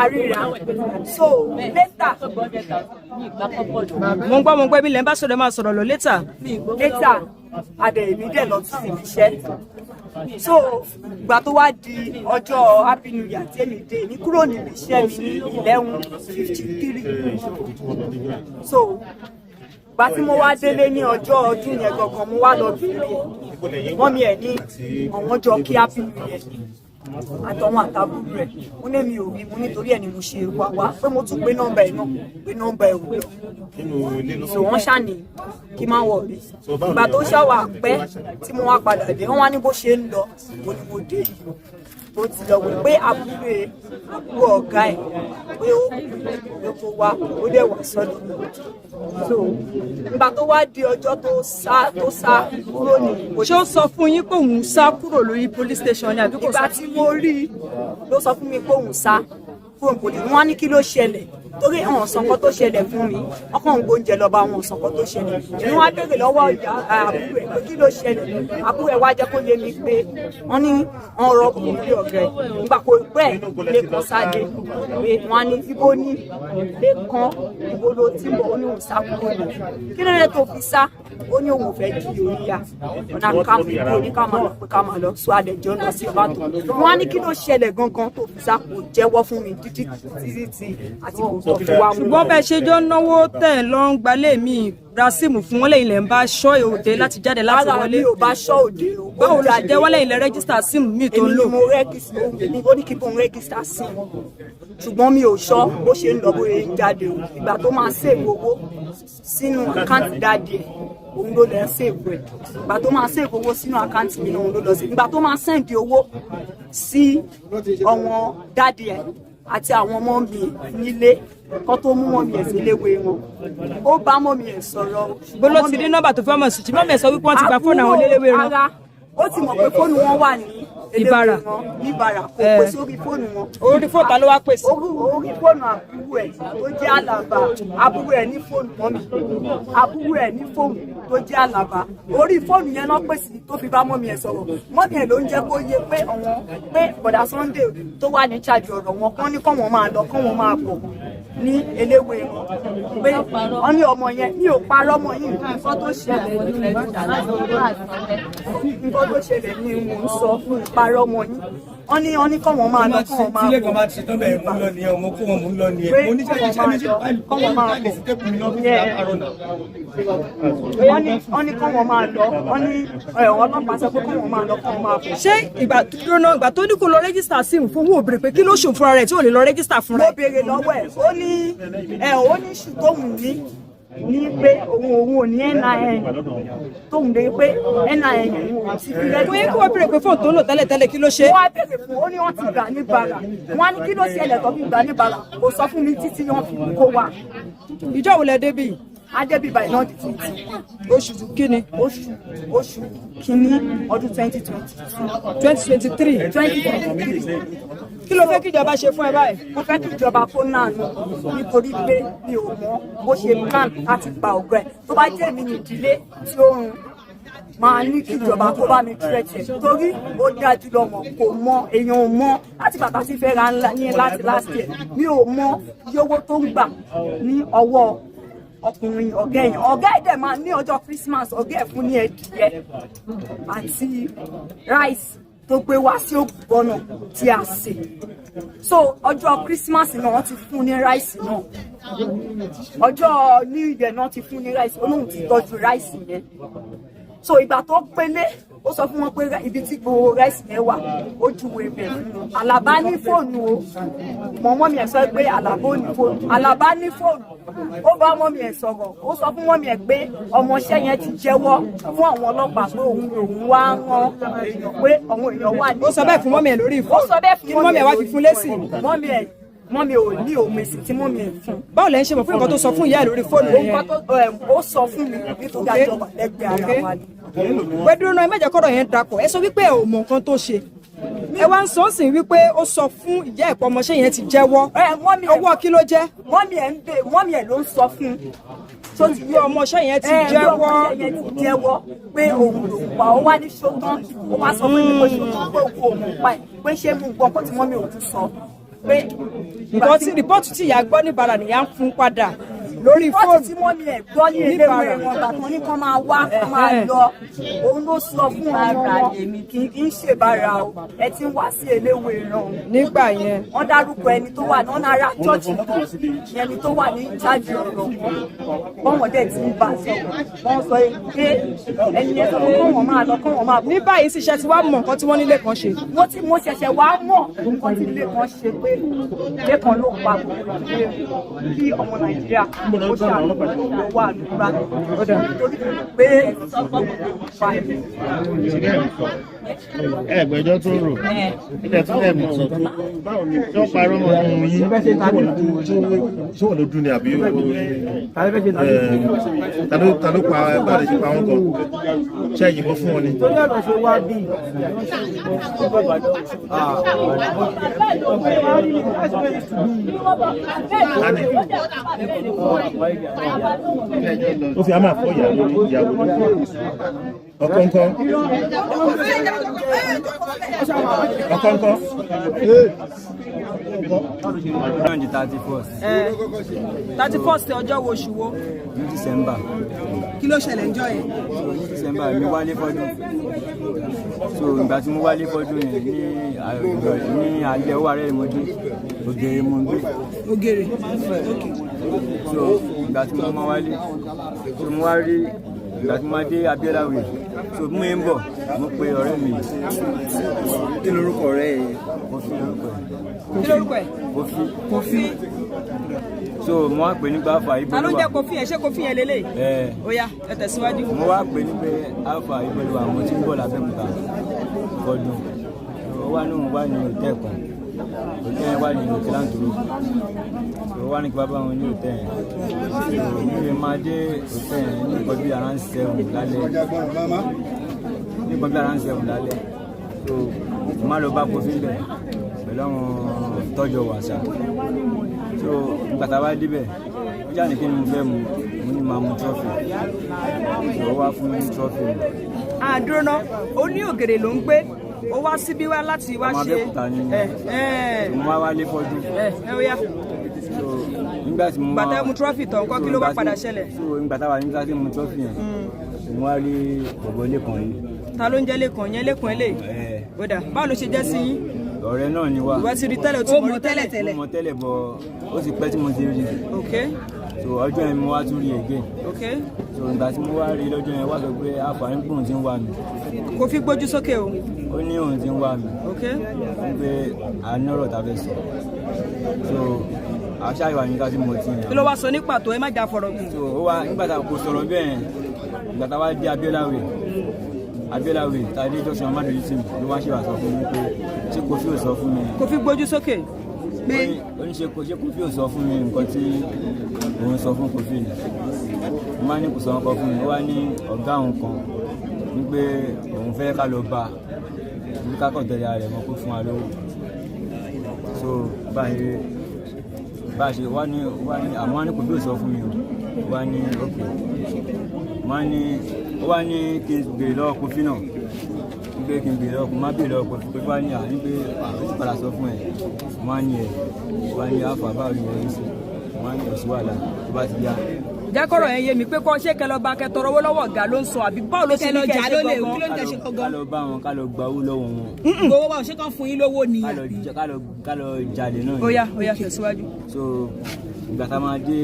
àríra so later mo ń gbọ́ ibi lẹ́ ń bá sọ̀rọ̀ máa sọ̀rọ̀ lọ later adẹ̀ èmi dẹ̀ lọ sí iṣẹ́ so ìgbà tó wá di ọjọ́ happy new year tí èmi dé ní kúrò níbi iṣẹ́ mi ní 11:53 so ìgbà tí mo wá délé ní ọjọ́ ọdún yẹn gangan mo wá lọ bèrè wọ́n mi ẹ̀ ní àwọn jọ kí happy new year àtọwọn àtàbùrù rẹ̀ ó ní mi ò rí mo nítorí ẹ̀ ni mo ṣe wá pé mo tún pé nọ́mbà ẹ̀ náà pé nọ́mbà ẹ̀ wò lọ so wọ́n ṣàní kí má wọ̀ rí ìgbà tó ṣàwà pẹ́ tí mo wá padà dé wọ́n wá ní bó ṣe ń lọ mo ní mo dé yìí ó ti lọ wí pé àbúrò ọ̀gá ẹ̀ pé ó pè kó wá ó dẹ̀ wá sọ́dọ̀ so ìgbà tó wá di ọjọ́ tó sá kúrò ní. ṣé ó sọ fún yín pé òun sá kúrò lórí police station ni àbí kò sá? ìgbà tí mo rí i ló sọ fún mi pé òun sá kúrò ní wọ́n á ní kí ló ṣẹlẹ̀ torí àwọn ọ̀sánkan tó ṣẹlẹ̀ fún mi ọkàn ń gbóúnjẹ lọ́ba àwọn ọ̀sánkan tó ṣẹlẹ̀ èmi wá béèrè lọ́wọ́ àbúrò ẹ̀ pé kí ló ṣẹlẹ̀ àbúrò ẹ̀ wá jẹ́ kó yé mi pé wọ́n ní ọ̀rọ̀ kùnrin ọ̀gẹ̀ nígbà kó pẹ́ Lẹ́kan sáde pé wọ́n á ní ibo ní Lẹ́kan ibo ló ti bọ̀ ó ní òun sá kúrò ní kí ló dé tó fi sá ó ní òun fẹ́ di oríyá ọ̀nà káfí kúrò ní ká máa lọ pé ká máa lọ sọ àdẹ̀jọ́ lọ sí ọba tó wọ́n á ní kí ló ṣẹlẹ̀ gangan tó fi sá kò jẹ́wọ́ fún mi títí àti ṣùgbọ́n bẹ́ẹ̀ ṣe jọ náwó tẹ̀ lọ ń gbalẹ̀ mi ra síìmù fún wọn lẹ́yìn lẹ́ ń bá ṣọ́ òde láti jáde láti wọlé. rárá mi ò bá ṣọ́ òde o. báwo la jẹ́ wọ́n lẹ́yìn lẹ́ rẹ́gísítà síìmù mi tó ń lò. èmi ni mo rẹ́gísítà ó ní kí n rẹ́gísítà síìmù ṣùgbọ́n mi ò ṣọ́ bó ṣe ń lọ bóyá ń jáde o ìgbà tó máa ṣèwé owó sínú àkáǹtì dáadé ẹ̀ òun ló lẹ́ ṣèwé ẹ̀ ìgbà tó máa ṣèwé owó sínú àkáǹtì mi náà òun ló lọ sí ìgbà tó máa sẹ́ǹdì owó sí ọ̀wọ́n dáadé ẹ̀ àti àwọn ọmọ mi nílé kan tó mú mọ́mí ẹ̀ sí iléèwé wọn ó bá mọ́mí ẹ̀ sọ̀rọ̀. bóló ti dín nọ́mbà tó fẹ́ mọ̀ sí tí mọ́mí ẹ̀ sọ wípé wọ́n ti gba fóònù àwọn iléèwé wọn. ara ó ti mọ̀ pé fóònù wọn wà ní Ìbàrà Ìbàrà kò pè sórí fóònù wọn. orí fóònù ta ló wá pèsè. orí fóònù àbúrò ẹ̀ tó jẹ́ Àlàbá àbúrò ẹ̀ ní fóònù mọ́mí àbúrò ẹ̀ ní fóònù tó jẹ́ Àlàbá orí fóònù yẹn náà pèsè tó fi bá mọ́mí ẹ̀ sọ̀rọ̀ mọ́mí ẹ̀ ló ń jẹ́ kó yé pé ọ̀wọ́n pé bọ̀dà Sunday tó wà ní ṣáàjì ọ̀rọ̀ wọn kán ní kán wọn máa lọ kán wọn máa bọ̀ ní eléwé wọn pé wọ́n ní ọmọ yẹn ní ò parọ́ mọ́ yìí nǹkan tó ṣẹlẹ̀ ní mò ń sọ fún ìparọ́ mọ́ yìí wọ́n ní kọ́ wọn máa lọ kọ́ wọn máa bọ̀ tílé kan bá ti tán bẹ́ẹ̀ mú lọ ni ọmọ kó wọn mú lọ ni ẹ̀ mo ní sẹ́yìn méjì kọ́ wọn máa bọ̀ wọ́n ní kọ́ wọn máa lọ wọ́n ní ọlọ́pàá sọ pé kọ́ wọn máa lọ kọ́ wọn máa bọ̀. ṣé ìgbà tó ní kó lọ rẹ́gísítà síìmù fún owó òbèrè pé kí ló ṣòfò fúnra rẹ̀ tí ò lè lọ rẹ́gísítà fúnra mo béèrè lọ́wọ́ ẹ̀ ó ní ṣùgbọ́n ní pé òun ò ní NIN tóun lè pé NIN òun ò sí fi rẹ́díò. kò yẹ kí wọ́n béèrè pé fóònù tó ń lò tẹ́lẹ̀ kí ló ṣe. wọ́n á béèrè fún ó ní wọ́n ti gbà ní Ìbàrà wọ́n á ní kí ló ṣẹlẹ̀ tó fi gbà ní Ìbàrà kò sọ fún mi títí wọ́n fi kó wa. ìjọ wo lẹ débì. adébíbà iná di títí. oṣù kíni. oṣù kíní ọdún 2023. kí ló fẹ́ kí ìjọba ṣe fún ẹ báyìí. mo fẹ́ kí ìjọba kó náà nù nítorí pé mi ò mọ bó ṣe plan láti gba ọ̀gá ẹ̀ tó bá jẹ́ mi ní ìdílé tí ó rùn máa ní kí ìjọba kó bá mi tírẹ̀tẹ̀ torí ó dájú lọ́mọ kò mọ èèyàn ò mọ láti bàtà sí fẹ́ ra ńlá ní láti last year mi ò mọ iye owó tó ń gbà ní ọwọ́ ọkùnrin ọ̀gá ẹ̀ dẹ̀ máa ní ọjọ́ Christmas ọ̀gá ẹ̀ fún ní ẹ̀dìyẹ àti rice tó gbé wá sí ògbọ́nà tí a sè so ọjọ́ Christmas náà wọ́n ti fún ní rice náà ọjọ́ New Year náà ti fún ní rice olóhùn ti tọ́jú rice yẹn so ìgbà tó pélé ó sọ fún wọn pé ibi tí gbogbo rice yẹn wà ó juwèé bẹ̀ fún Àlàbá ní fóònù o mọ́mí ẹ̀ sọ pé Àlàbá ò ní fóònù Àlàbá ní fóònù ó bá mọ́mí ẹ̀ sọ̀rọ̀ ó sọ fún mọ́mí ẹ̀ pé ọmọọṣẹ́ yẹn ti jẹ́wọ́ fún àwọn ọlọ́pàá pé òun wá rán èèyàn pé àwọn èèyàn wà ní. ó sọ bẹ́ẹ̀ fún mọ́mí ẹ̀ lórí ìfọ́. ó sọ bẹ́ẹ̀ fún mọ́mí ẹ̀ wá fi fún lésì. mọ́mí ò ní òmèsì tí mọ́mí ẹ̀ fún. báwo lẹ ń ṣe mọ̀ fún nǹkan tó sọ fún ìyá ẹ̀ lórí fóònù yẹn. ó sọ fún mi nítorí àjọba lẹ́gbẹ̀ẹ́ ara wa ni. pẹ̀lú náà ẹ mẹ́jọ kọ́rọ̀ yẹn dapò ẹ sọ wípé ẹ ò mọ nǹkan tó ṣe ẹ wá ń sọ sí wípé ó sọ fún ìyá ẹ̀pọ̀ ọmọọṣẹ́ yẹn ti jẹ́wọ́ owó kí ló jẹ́. mọ́mí ẹ̀ ló ń sọ fún tó ti yí ọmọọṣẹ́ yẹn ti jẹ́wọ́ pé òun ló pa ó wá ní ṣótán ó wá sọ fún mi pé ṣótán pé òun ò pa ẹ̀ pé ṣé mú gbọ́n kó tí mọ́mí òun sọ pé. nǹkan tí rìpọ́ọ̀tù tí ìyá gbọ́ ní Ìbàrà nìyá ń fún padà lórí fóònù tí wọ́n ní ẹ̀ gbọ́ ní eléwé wọn gbàtàn ní kán máa wá kán máa lọ òun ló sọ fún ọmọ wọn kì í ṣèbára o ẹ ti ń wá sí eléwé náà nígbà yẹn wọ́n dárúkọ ẹni tó wà náà náírà chọ́ọ̀chì kan ẹni tó wà ní ìjáde ọ̀rọ̀ bọ́wọ́n dẹ̀ ti ń bá a sọ wọ́n sọ pé ẹni yẹn sọ pé kọ́wọ́n máa lọ kọ́wọ́n máa bọ̀. ní báyìí sì ṣe ti wá mọ̀ nǹkan tí wọ́n ní Lekan ṣe. mo ṣẹ̀ṣẹ̀ wá mọ̀ nǹkan tí Lekan ṣe pé Lekan ló pa gbogbo ìdílé kí ọmọ Nàìjíríà ó ṣàlùwà àdúrà nítorí pé ẹgbẹjọ tó rò ilẹ̀ tó lẹ̀ mọ̀ ọ̀rọ̀ tó parọ́ mọ́ ohun yín ṣé wọ́n ló dún ní àbí ta ló pa báyìí ṣe pa wọn kan ṣe ìyìnbọn fún wọn ni. ó fi àmà fọ́ ìyàwó ọkọ̀ǹkọ̀ ọkọ̀ǹkọ̀. 31st ọjọ́ wo oṣù wo. ní December. kí ló ṣẹlẹ̀ ńjọ́ yẹn. ní December mi wálé fọ́dún so ìgbà tí mo wálé fọ́dún yẹn ní alẹ́ owó ààrẹ ìmọ̀dé ògèrè mo ń gbé. ògèrè so ìgbà tí mo máa wálé so mo wá rí ìgbà tí mo máa dé Abiola way so bí mo ń bọ̀ mo pe ọ̀rẹ́ mi. kí lorúkọ ọ̀rẹ́ yẹn. Kofi lorúkọ ẹ̀. kí lorúkọ ẹ̀. Kofi. so mo wá pè ní Alpha Ibolúwa. ta ló ń jẹ́ Kofi yẹn ṣé Kofi yẹn lélẹ̀. ó yá ẹ tẹ̀síwájú. mo wá pè ní pé Alpha Ibolúwa mo ti ń bọ̀ lábẹ́òkúta fọdún ó wá ní òun wá ní òtẹ́ kan òtẹ́ yẹn wá ní òtẹ́ láǹtòrò ó wá ní kí bàbá wọn ní òtẹ́ yẹn mi lè máa dé òtẹ́ yẹn ní nǹkan bí around 7 lálẹ́ so mo máa lọ bá Kofi bẹ̀ pẹ̀lú àwọn tọ́jú wàṣà so nígbà tá a bá débẹ̀ ó jà ní kí ni mo fẹ́ mu mo ní máa mu trọ́fì so ó wá fún mi trọ́fì mi. àdúró náà ó ní ògèrè ló ń gbé ó wá síbí wá láti wá ṣe mo wá wálé fọ́dún. ó yá. so nígbà tí mo wá bàtà mu trọ́fì tán kọ́ kí ló wá padà ṣẹlẹ̀. so nígbà táwa nígbà tí mo trọ́fì yẹn mo wá rí bọ̀bọ̀ Lekan yìí. ta ló ń jẹ́ Lekan yẹn Lekan eléyìí. ó dà báwo ló ṣe jẹ́ sí yín. ọ̀rẹ́ náà ni wá. ìwà ti rí tẹ́lẹ̀ tó mọ̀ tẹ́lẹ̀. mo mọ̀ tẹ́lẹ̀ bọ̀ ó sì pẹ́ tí mo ti rí. ok. so ọjọ́ yẹn mo wá tún rí again. ok. so ìgbà tí mo wá rí lọ́jọ́ yẹn wá sọ pé àǹfààní pé òun ti ń wá mi. Kofi gbójú sókè o. ó ní òun ti ń wá mi. ok. pé àánọ́rọ̀ ta fẹ́ sọ. so àṣà ìwà nígbà tí mo ti yàn. kí ló wá sọ ní pàtó ẹ má jà fọ̀rọ̀ gùn. so ó wá nígbà tá a kò sọ̀rọ̀ bẹ́ẹ̀ ìgbà tá a wá dé Abiola way tàbí junction amadu yìí tì mí ló wá ṣe wà sọ fún mi pé ṣé Kofi ò sọ fún mi. Kofi gbójú sókè. pé oníṣe ṣé Kofi ò sọ fún mi nǹkan tí òun sọ fún Kofi ni mo máa ní kò sọ nǹkan fún mi ó wá ní ọ̀gá òun kan ní pé òun fẹ́ ká lọ bá ní ká kàn tẹ̀lé ara rẹ̀ mọ́ kó fún wa lówó so bá a ṣe wá ní àmọ́ wá ní Kofi ò sọ fún mi o wá ní ok ó wá ní kí n béèrè lọ́wọ́ Kofi náà pé kí n béèrè lọ́wọ́ má béèrè lọ́wọ́ Kofi pé wá ní àní pé ó ti padà sọ fún ẹ̀ wá ní wá ní àfà báwo ni wọ́n sí wá ní òsì wàhálà tó bá ti yá. jákọ̀rọ̀ yẹn yé mi pé kọ́ ṣé kẹlọ́ bá kẹtọrọ owó lọ́wọ́ ọ̀gá ló ń sọ àbí báwo ló ṣe ní kẹ́ ṣe gangan. ká lọ bá wọn ká lọ gba owó lọ́wọ́ wọn. gbowó báwo ṣé kàn fún yín lówó ni. ká lọ jalè náà. ó yá tẹ̀síwájú. so ìgbà tá a máa dé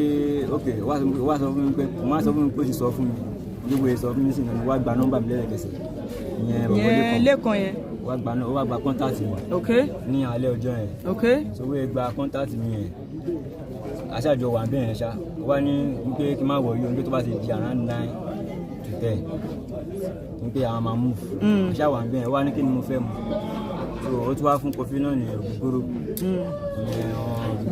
ok wá sọ fún mi pé ó ti sọ fún mi gbogbo èso fún mi sí ìnáwó wá gba nọ́mbà mi lẹ́ẹ̀kẹsẹ̀ ìyẹn Lekan yẹn wá gba kọ́ńtàtì mi ní alẹ́ ọjọ́ yẹn so wọ́n gba kọ́ńtàtì mi yẹn aṣáájú wà bẹ́ẹ̀ yẹn ṣá wá ní pé kí n má wọ̀ yóò ní pé tó bá ti di around 9 to 10 ní pé àwọn máa move aṣáájú wà bẹ́ẹ̀ yẹn wá ní kí ni mo fẹ́ mu so ó tún wá fún Kofi náà ní ògógóró.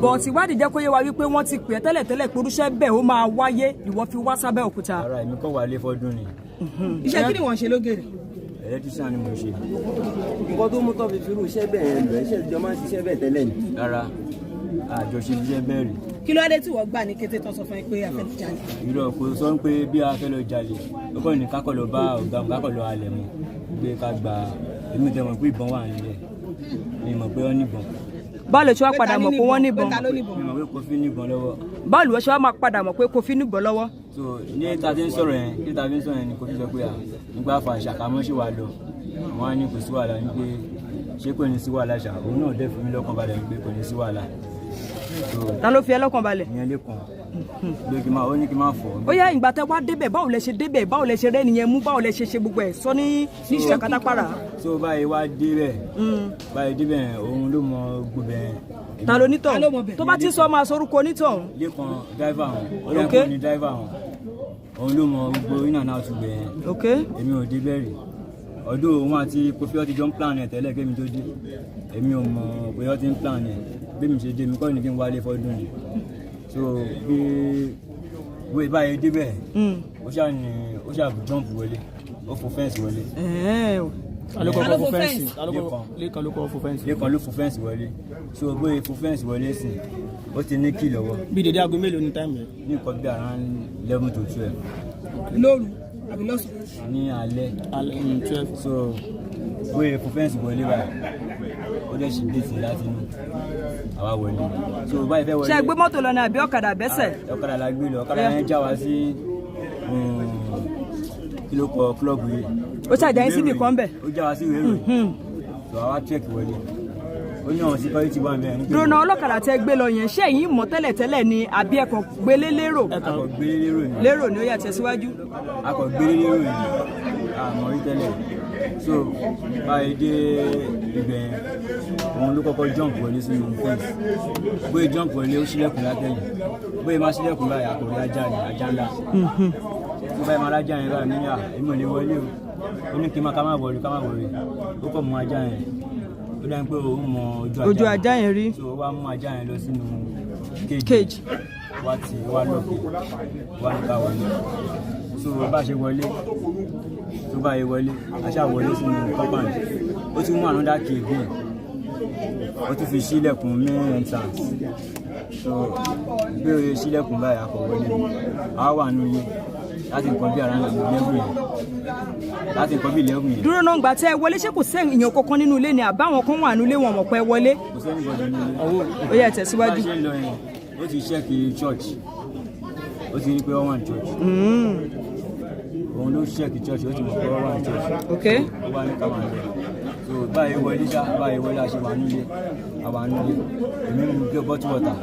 bọ̀t ìwádìí jẹ́ kó yé wa wípé wọ́n ti pè é tẹ́lẹ̀ pé irúṣẹ́ bẹ́ẹ̀ ó máa wáyé ìwọ fi wá sábẹ́ òkúta. ara èmi kọ́ wà lé fọ́dún ni. iṣẹ́ kí ni wọ́n ṣe lógèrè. electrician ni mo ṣe. nǹkan tó mú tó fi firú iṣẹ́ bẹ́ẹ̀ lọ iṣẹ́ ìjọ máa ń ṣiṣẹ́ bẹ́ẹ̀ tẹ́lẹ̀ ni. rárá àjọṣe iṣẹ́ bẹ́ẹ̀ rí. kí ló dé tí wọ́n gbà ní kété tó sọ fún ẹ pé a fẹ́ lọ jalè. irọ́ kò sọ pé bí a fẹ́ lọ jalè ó kọ́ ní kákọ́ lọ bá ọ̀gá mi kákọ́ lọ halẹ̀ mọ́ pé ká gba èmi tẹ̀ mọ̀ pé ìbọn wà nílẹ̀ mi mọ̀ pé ó níbọn báwo ló ṣe wá padà mọ̀ pé wọ́n níbọn mi mọ̀ pé Kofi níbọn lọ́wọ́. báwo ló ṣe wá máa padà mọ̀ pé Kofi níbọn lọ́wọ́. so ní tàbí ń sọ̀rọ̀ yẹn ni Kofi sọ pé nígbà fà ṣàkámọ́ ṣì wà lọ wọ́n á ní kò sí wàhálà ní pé ṣé kò ní sí wàhálà ṣá òun náà dẹ́ fún mi lọ́kàn balẹ̀ pé kò ní sí wàhálà. ta ló fi ẹ lọ́kàn balẹ̀. ìyẹn Lekan ló kí n máa ó ní kí n máa fọ̀. ó yá ìgbà tẹ wá débẹ̀ báwo lẹ ṣe débẹ̀ báwo lẹ ṣe rẹ́ nìyẹn mú báwo lẹ ṣe ṣe gbogbo ẹ̀ sọ ní ìṣẹ́ kátàpárà. so báyìí wá débẹ̀ òun ló mọ gbogbo ẹ̀. ta ló nítọ̀ tó bá ti sọ máa sorúkọ onítọ̀. Lekan driver hàn ó yẹ kó ní driver hàn òun ló mọ gbogbo iná náà tún bẹ̀ èmi ò débẹ̀ rí ọdún òun àti Kofi ọtí jọ ń plan ẹ̀ tẹ́lẹ̀ kémi tó dé èmi ò mọ̀ pé ọtí ń plan ẹ̀ bí mi ṣe dé mi kọ́ ni kí n wálé fọ́dún ni so bí báyìí débẹ̀ ó ṣáà jump wọlé ó fò fẹ́ǹsì wọlé. Lekan ló fò fẹ́ǹsì wọlé so bóyá fò fẹ́ǹsì wọlé sí ó ti ní kí lọ́wọ́. bí dédé aago mélòó ní táìmù yẹn. ní nǹkan bí around 11 to 12. lóru àbí lọ́sùn. ní alẹ́ 12. so bóyá fò fẹ́ǹsì wọlé báyìí ó dẹ̀ ṣì dé sí láti inú àwa wọlé so báyìí fẹ́ wọlé. ṣé ẹ gbé mọ́tò lọ ní àbí ọ̀kadà bẹ́sẹ̀. ọ̀kadà la gbé lọ ọ̀kadà yẹn já wa sí kí ló kọ kílọ̀bù yìí. ó ṣàjà yín síbi kan bẹ̀. ó já wa sí ìwé ìròyìn so àwa tírẹ̀kì wọlé ó ní àwọn security wà mẹ́rin. dúró náà ọlọ́kadà tẹ gbé lọ yẹn ṣé ẹ̀yin mọ̀ tẹ́lẹ̀ ni àbí ẹ̀kọ́ gbélé lérò. ẹ̀kọ́ gbélé lérò ni. lérò ni ó yà tẹ̀síwájú. akọ̀ gbélé lérò ni àmọ́ rí tẹ́lẹ̀ so báyìí dé ibẹ̀ òun ló kọ́kọ́ jump wọlé sínú fence bóyá jump wọlé ó ṣílẹ̀kùn látẹ̀yìn bóyá má ṣílẹ̀kùn báyìí àkòrí ajá ni ajá ńlá tó báyìí má lájà yẹn báyìí níyà èmi ò lè wọlé o ó ní kí n má ká má wọlé ó kọ́ mú ajá yẹn ó dáa pé òun mọ ojú ajá yẹn rí so ó wá mú ajá yẹn lọ sínú cage wá lọ́ọ̀kì wá ní ká wọlé so bá ṣe wọlé tó bá yẹ wọlé aṣá wọlé sínú compound ó tún mú another key again ó tún fi ṣílẹ̀kùn main entrance so bí o yẹ ṣílẹ̀kùn báyìí akọ̀ wọlé a wà nílé láti nǹkan bí ara lẹ́gùn yẹn. dúró náà gbà tẹ́ ẹ wọlé ṣé kò sẹ́yìn èèyàn kankan nínú ilé ni àbáwọn kan wà nílé wọn mọ̀ pé wọlé. kò sẹ́yìn bọ̀dọ̀ nínú ilé. ó yẹ tẹ̀síwájú. bá a ṣe ń lọ yẹn ó ti ṣẹ́ẹ̀kì church ó ti rí pé wọ́n wà ní church. òun ló ṣẹ́ẹ̀kì church ó ti mọ̀ pé wọ́n wà ní church. ó wá ní ká máa lọ so báyìí wọlé aṣẹ wà nílé èmi mú gbé bottle water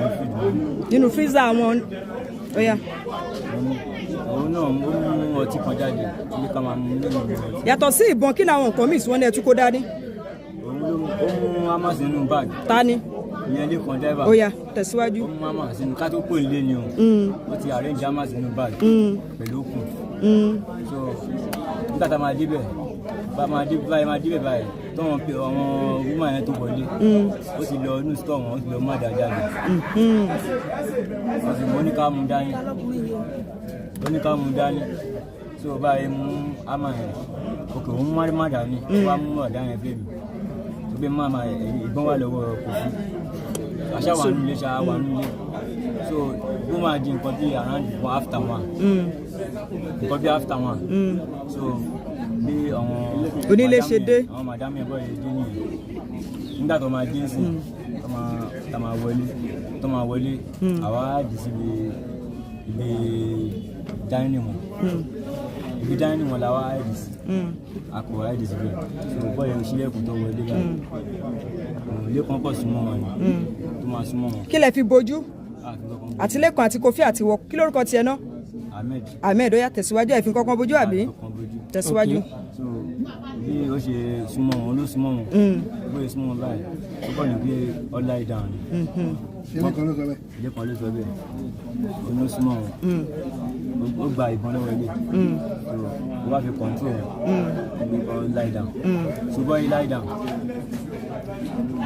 ní fíìdì. nínú fíìsà àwọn ọ̀yà. òun náà ó mú ọtí kan jáde ní ká máa mú nínú ìlú. yàtọ̀ sí ìbọn kí làwọn nǹkan míì tí wọ́n ní ẹ tún kó dání. ó mú hamas nínú báàgì. ta ni. ìyẹn Lekan driver. ọ̀yà tẹ̀síwájú. ó mú hamas nínú ká tó pò nílé ni o. ó ti arrange hamas nínú báàgì. pẹ̀lú òkun. so nígbà tá a máa débẹ̀ báyìí tọ́wọ́n pe àwọn woman yẹn tó wọlé ó sì lọ inú store wọn ó sì lọ má dáadáa lọ wọ́n sì mú oníkàmú dání tí o báyìí mú àmà yẹn òkè òun má dání wàá mú ọ̀dá yẹn fẹ́ mi tó gbé má ìbọn wà lọ́wọ́ Kofi àṣà wà nílé so ó máa di nǹkan bí around after one so bí àwọn onílé ṣe dé àwọn madame ẹ̀bọ̀ yìí dé nìyẹn nígbà tó máa dé sí tó máa wọlé àwa dì sí ibi dining wọn làwa dì sí àpò dì sí bẹ́ẹ̀ so bọ́ yẹn ṣílẹ̀kùn tó wọlé báyìí Lekan pọ̀ súnmọ́ wọn ni tó máa súnmọ́ wọn. kí lẹ fi bojú àti Lekan àti Kofi àti wọ kí lórúkọ tiẹ̀ náà. Ahmed ó yá tẹ̀síwájú ẹ̀fín kankan bójú àbí tẹ̀síwájú. so bí ó ṣe súnmọ́ wọn ló súnmọ́ wọn bó ṣe súnmọ́ wọn báyìí ó kọ́ ní pé all lie down Lekan ló sọ bẹ́ẹ̀ ó ló súnmọ́ wọn ó gba ìbọn lọ́wọ́ ilé so ó wá fi control all lie down so bọ́ yìí lie down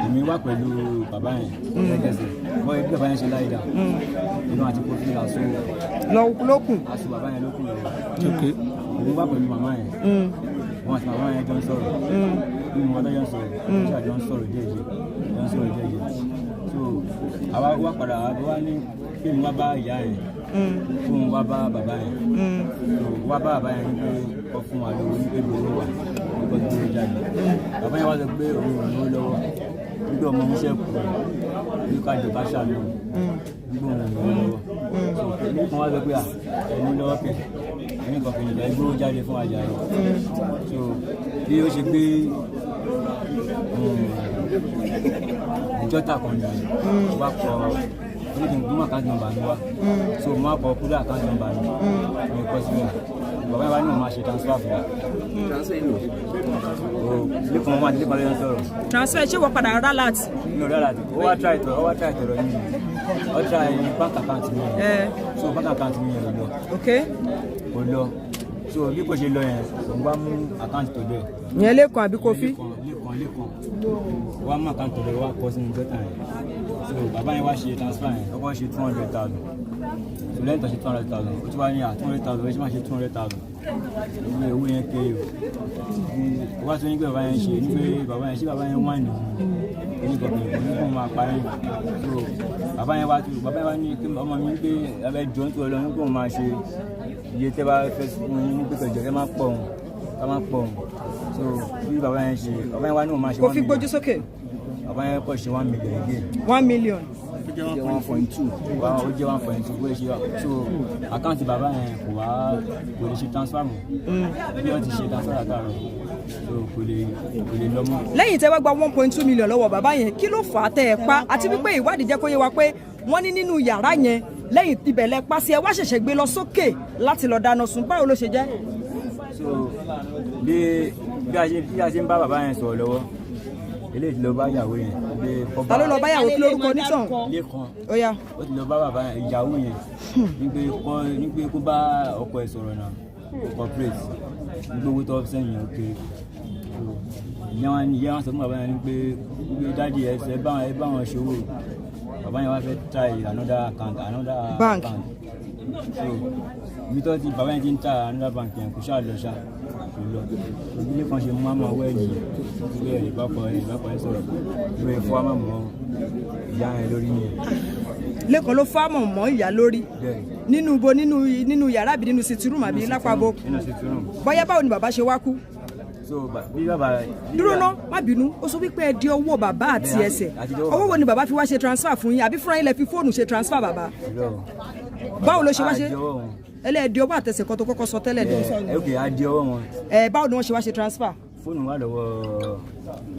èmi wá pẹ̀lú bàbá yẹn lẹ́gẹ̀ẹ́sẹ̀ bọ́ yìí bí bàbá yẹn ṣe lie down inú àti Kofi làásù lókun àti bàbá yẹn lókun rẹ̀ èmi wá pẹ̀lú màmá yẹn wọn àti màmá yẹn jọ ń sọ̀rọ̀ bí mo jọ ń sọ̀rọ̀ ṣé àjọ ń sọ̀rọ̀ díẹ̀ so àwa wá padà wá ní kí n wá bá ìyá yẹn fún wá bá bàbá yẹn so wá bá bàbá yẹn ní pé kọ́ fún wa lówó ní pé gbòòrò wà nípa tó ń jáde bàbá yẹn wá sọ pé òun ò lówó lọ́wọ́ nígbà ọmọ mi Seku ní kájọ ká ṣàánú nígbà òun lọ́wọ́ ní kan wá sọ pé ẹni lọ́wọ́ kẹ̀ ẹni kan kìnìkan ẹgbẹ́ ó jáde fún àjà rẹ̀ so bí ó ṣe gbé ìjọ́ta kan ní wá kọ oníkìnnìkan àkáǹtì nọ́mbà mi wá so mo á kọ kúrò àkáǹtì nọ́mbà mi ní ẹ̀kọ́ sílẹ̀ bàbá yẹn wá ní òun máa ṣe transfer fún wa. transfer ìlú. lẹ́kọ̀ọ́ wọn máa délé kan lẹ́yìn sọ̀rọ̀. transfer ṣé wọ́n padà rà láti. mi ò rà láti ó wá try tọrọ yìí ó try bank account mi so bank account mi yẹn lọ. kò lọ so bí kò ṣe lọ yẹn òun bá mú account tó bẹ́ẹ̀. yẹn Lekan àbí Kofi. Lekan wá mú account tó bẹ́ẹ̀ wá kọ sínú dọ́tà yẹn so bàbá yẹn wá ṣe transfer yẹn ọkọ̀ ṣe 200,000 so lẹ́yìn tó ṣe 200,000 ó ti wá ní 200,000 ó ṣe máa ṣe 200,000 ìwé owó yẹn kéré o wá tó ní pé bàbá yẹn ṣe ní pé bàbá yẹn wà ní onígbọ̀gbìn onígbọ̀n máa parí so bàbá yẹn wá ní kí ọmọ mi pé abẹ́ jọ ń tó lọ ní kó máa ṣe iye tẹ́ bá fẹ́ fún yín ní pé pẹ̀jọ́ kẹ́ máa pọ̀ òun so bí bàbá yẹn ṣe bàbá yẹn wá ní òun máa ṣe 1 million. Kofi gbójú sókè. bàbá yẹn kọ́ ṣe 1 million again. 1 million. ó jẹ́ 1.2 ó jẹ́ 1.2 bó ṣe so àkáǹtì bàbá yẹn kò lè ṣe transfer mọ́ bí wọ́n ti ṣe transfer àtàrọ̀ so kò lè lọ mọ́. lẹ́yìn tẹ́ wá gba 1.2 million lọ́wọ́ bàbá yẹn kí ló fà á tẹ́ ẹ pa àti wípé ìwádìí jẹ́ kó yé wa pé wọ́n ní nínú yàrá yẹn lẹ́yìn ibẹ̀ lẹ pa sí ẹ wá ṣẹ̀ṣẹ̀ gbé lọ sókè láti lọ dáná sun báwo ló ṣe jẹ́. so bí a ṣe ń bá bàbá yẹn sọ̀rọ̀ lọ́wọ́ eléyìí ti lọ bá ìyàwó yẹn. ta ló lọ bá ìyàwó kí lórúkọ onítàn. Lekan ó yá. ó ti lọ bá bàbá ìyàwó yẹn nígbè kó bá ọkọ ẹ̀ sọ̀rọ̀ náà corporate nígbè owó tó sẹ́yìn yẹn òkè ìyẹn wọn sọ fún bàbá yẹn pé dáàdi ẹ bá wọn ṣòwò bàbá yẹn wá fẹ́ try another bank so ibi tó ti bàbá yẹn ti ń try another bank yẹn kò ṣáà lọ ṣá kò lọ ìdílé kan ṣe mú àmọ́ ọwọ́ ẹ̀yìn ìgbé ẹ̀ ìbápọ̀ ẹ̀ sọ̀rọ̀ ìwé ìfọ́ àmọ́ mọ́ ìyá yẹn lórí yẹn. Lekan ló fọ́ àmọ́ mọ́ ìyá lórí nínú ibo nínú yàrá àbí nínú sitting room àbí lápapọ̀ bóyá báwo ni bàbá ṣe wá kú. dúró ná má bínú ó sọ wípé ẹ di ọwọ́ bàbá àti ẹsẹ̀ ọwọ́ wo ni bàbá fi wá ṣe transfer fún yín àbí fúnra yín lẹ fi fóònù ṣe transfer bàbá báwo ló ṣe wá ṣe ẹlẹ́ẹ̀dì ọwọ́ àtẹsẹ̀ kan tó kọ́kọ́ sọ tẹ́lẹ̀ ní. adi ọwọ́ wọn. báwo ni wọ́n ṣe wá ṣe transfer. fóònù wà lọ́wọ́.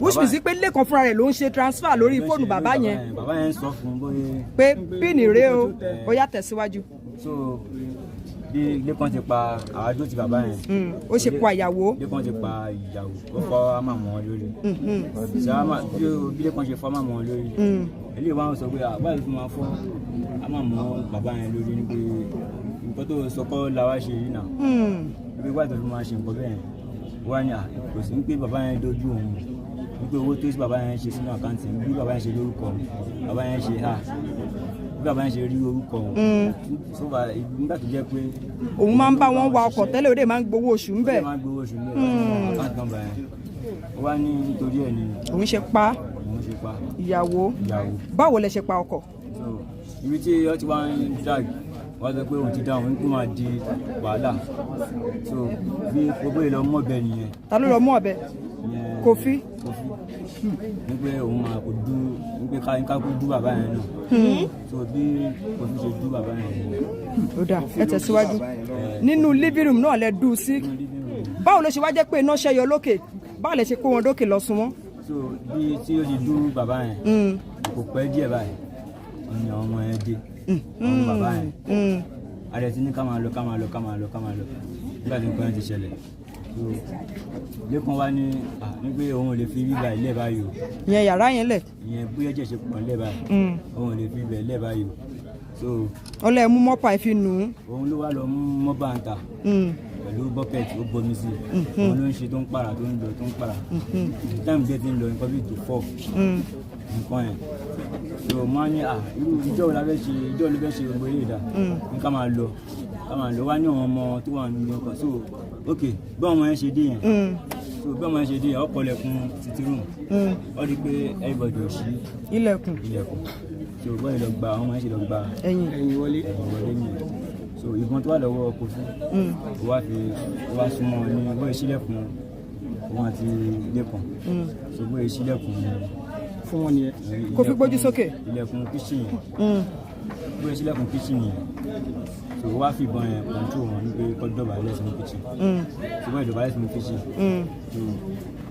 which means pé Lekan fúnra rẹ̀ ló ń ṣe transfer lórí fóònù bàbá yẹn. bàbá yẹn sọ fún bóyá. pé píìnì rèé o ó yá tẹ̀síwájú. so bí Lekan ti pa àwájú ti bàbá yẹn. ó ṣe pa ìyàwó. Lekan ti pa ìyàwó ó fọ́ àmà mọ́ wọn lórí. bí Lekan ṣe fọ́ àmà mọ́ wọn lórí. eléyìí wọn sọ pé àbáyé fún wa fọ́ àmà mọ́ bàbá yẹn lórí ní pé nǹkan tó sọkọ́ la wá ṣe yìí náà ibi wáyé tó fi máa ṣe nǹkan bẹ́ẹ̀ wá ní kò sí ń pé bàbá yẹn dojú òun wípé owó tó sí bàbá yẹn ṣe sínú àkáǹtì bí bàbá yẹn ṣe lórúkọ bàbá yẹn ṣe bí bàbá yẹn ṣe rí orúkọ sọba nígbà tó jẹ́ pé. òun máa ń bá wọn wa ọkọ̀ tẹ́lẹ̀ òde máa ń gbowó oṣù ń bẹ̀. máa ń gbowó oṣù ń bẹ̀ àkáǹtì nọ́mbà yẹn ó wá ní nítorí ẹ̀ ni. òun ṣe pa ìyàwó báwo lẹ ṣe pa ọkọ. ibi tí ó ti wá ń drag wọ́n sọ pé òun ti dáhùn kó máa di wàhálà so bí gbogbo ìlọ mú ọ̀bẹ nìyẹn. ta ló lọ mú ọ̀bẹ. Kofi. ní pé òun máa kò dú ní pé ká kó dú bàbá yẹn náà so bí Kofi ṣe dú bàbá yẹn nìyẹn. ó dà ẹ tẹ̀síwájú nínú living room náà lẹ dú sí báwo ló ṣe wá jẹ́ pé iná ṣẹyọ lókè báwo lẹ ṣe kó wọn dókè lọ sún mọ́. so bí tí ó ṣe dú bàbá yẹn kò pẹ́ díẹ̀ báyìí ìyàn ọmọ yẹn dé ọmọ bàbá yẹn ààrẹ ti ní ká máa lọ nígbà tí nǹkan yẹn ti ṣẹlẹ̀ Lekan wá ní pé òun ò lè fi bíbá ilé báyìí o. ìyẹn yàrá yẹn lẹ̀. ìyẹn bóyá jẹ́ ṣe pọ̀ ilé báyìí òun ò lè fi bíbá ilé báyìí o. so ọlọ́ ẹ̀ mú mọ́pà ẹ̀ fi nù ú. òun ló wá lọ mú mọ́pà ń ta pẹ̀lú bọ́kẹ́tì ó bomi sí i òun ló ń ṣe tó ń para tó ń lọ tó ń para táìmù bẹ́ẹ̀ ti ń lọ nǹkan bíi tó 4 nǹkan yẹn so máa ní irú ìjọ wo la fẹ́ ṣe ìjọ ló fẹ́ ṣe gbogbo eré ìdá ní ká máa lọ wá ní àwọn ọmọ tó wà nínú ọkọ̀ so ok bí ọmọ yẹn ṣe dé yẹn so bí ọmọ yẹn ṣe dé yẹn ọkọ̀ lẹ̀kùn sitting room ó di pé everybody ò ṣí ilẹ̀kùn so bọ́ọ̀ lọ gba ọmọ yẹn ṣe lọ gba ẹ̀yìn wọlé nìyẹn so ìbọn tó wà lọ́wọ́ Kofi ó wá súnmọ́ ní bóyá sílẹ̀kùn òun àti Lekan so bóyá sílẹ̀kùn fún wọn nìyẹn. kò fi gbójú sókè. ilẹ̀kùn kíṣìn yẹn gbé sílẹ̀kùn kíṣìn yẹn so wá fi ìbọn yẹn kọ̀ǹtò wọn ní pé kọ́ dọ̀bálẹ̀ sínú kíṣìn ṣùgbọ́n ìdọ̀bálẹ̀ sínú kíṣìn so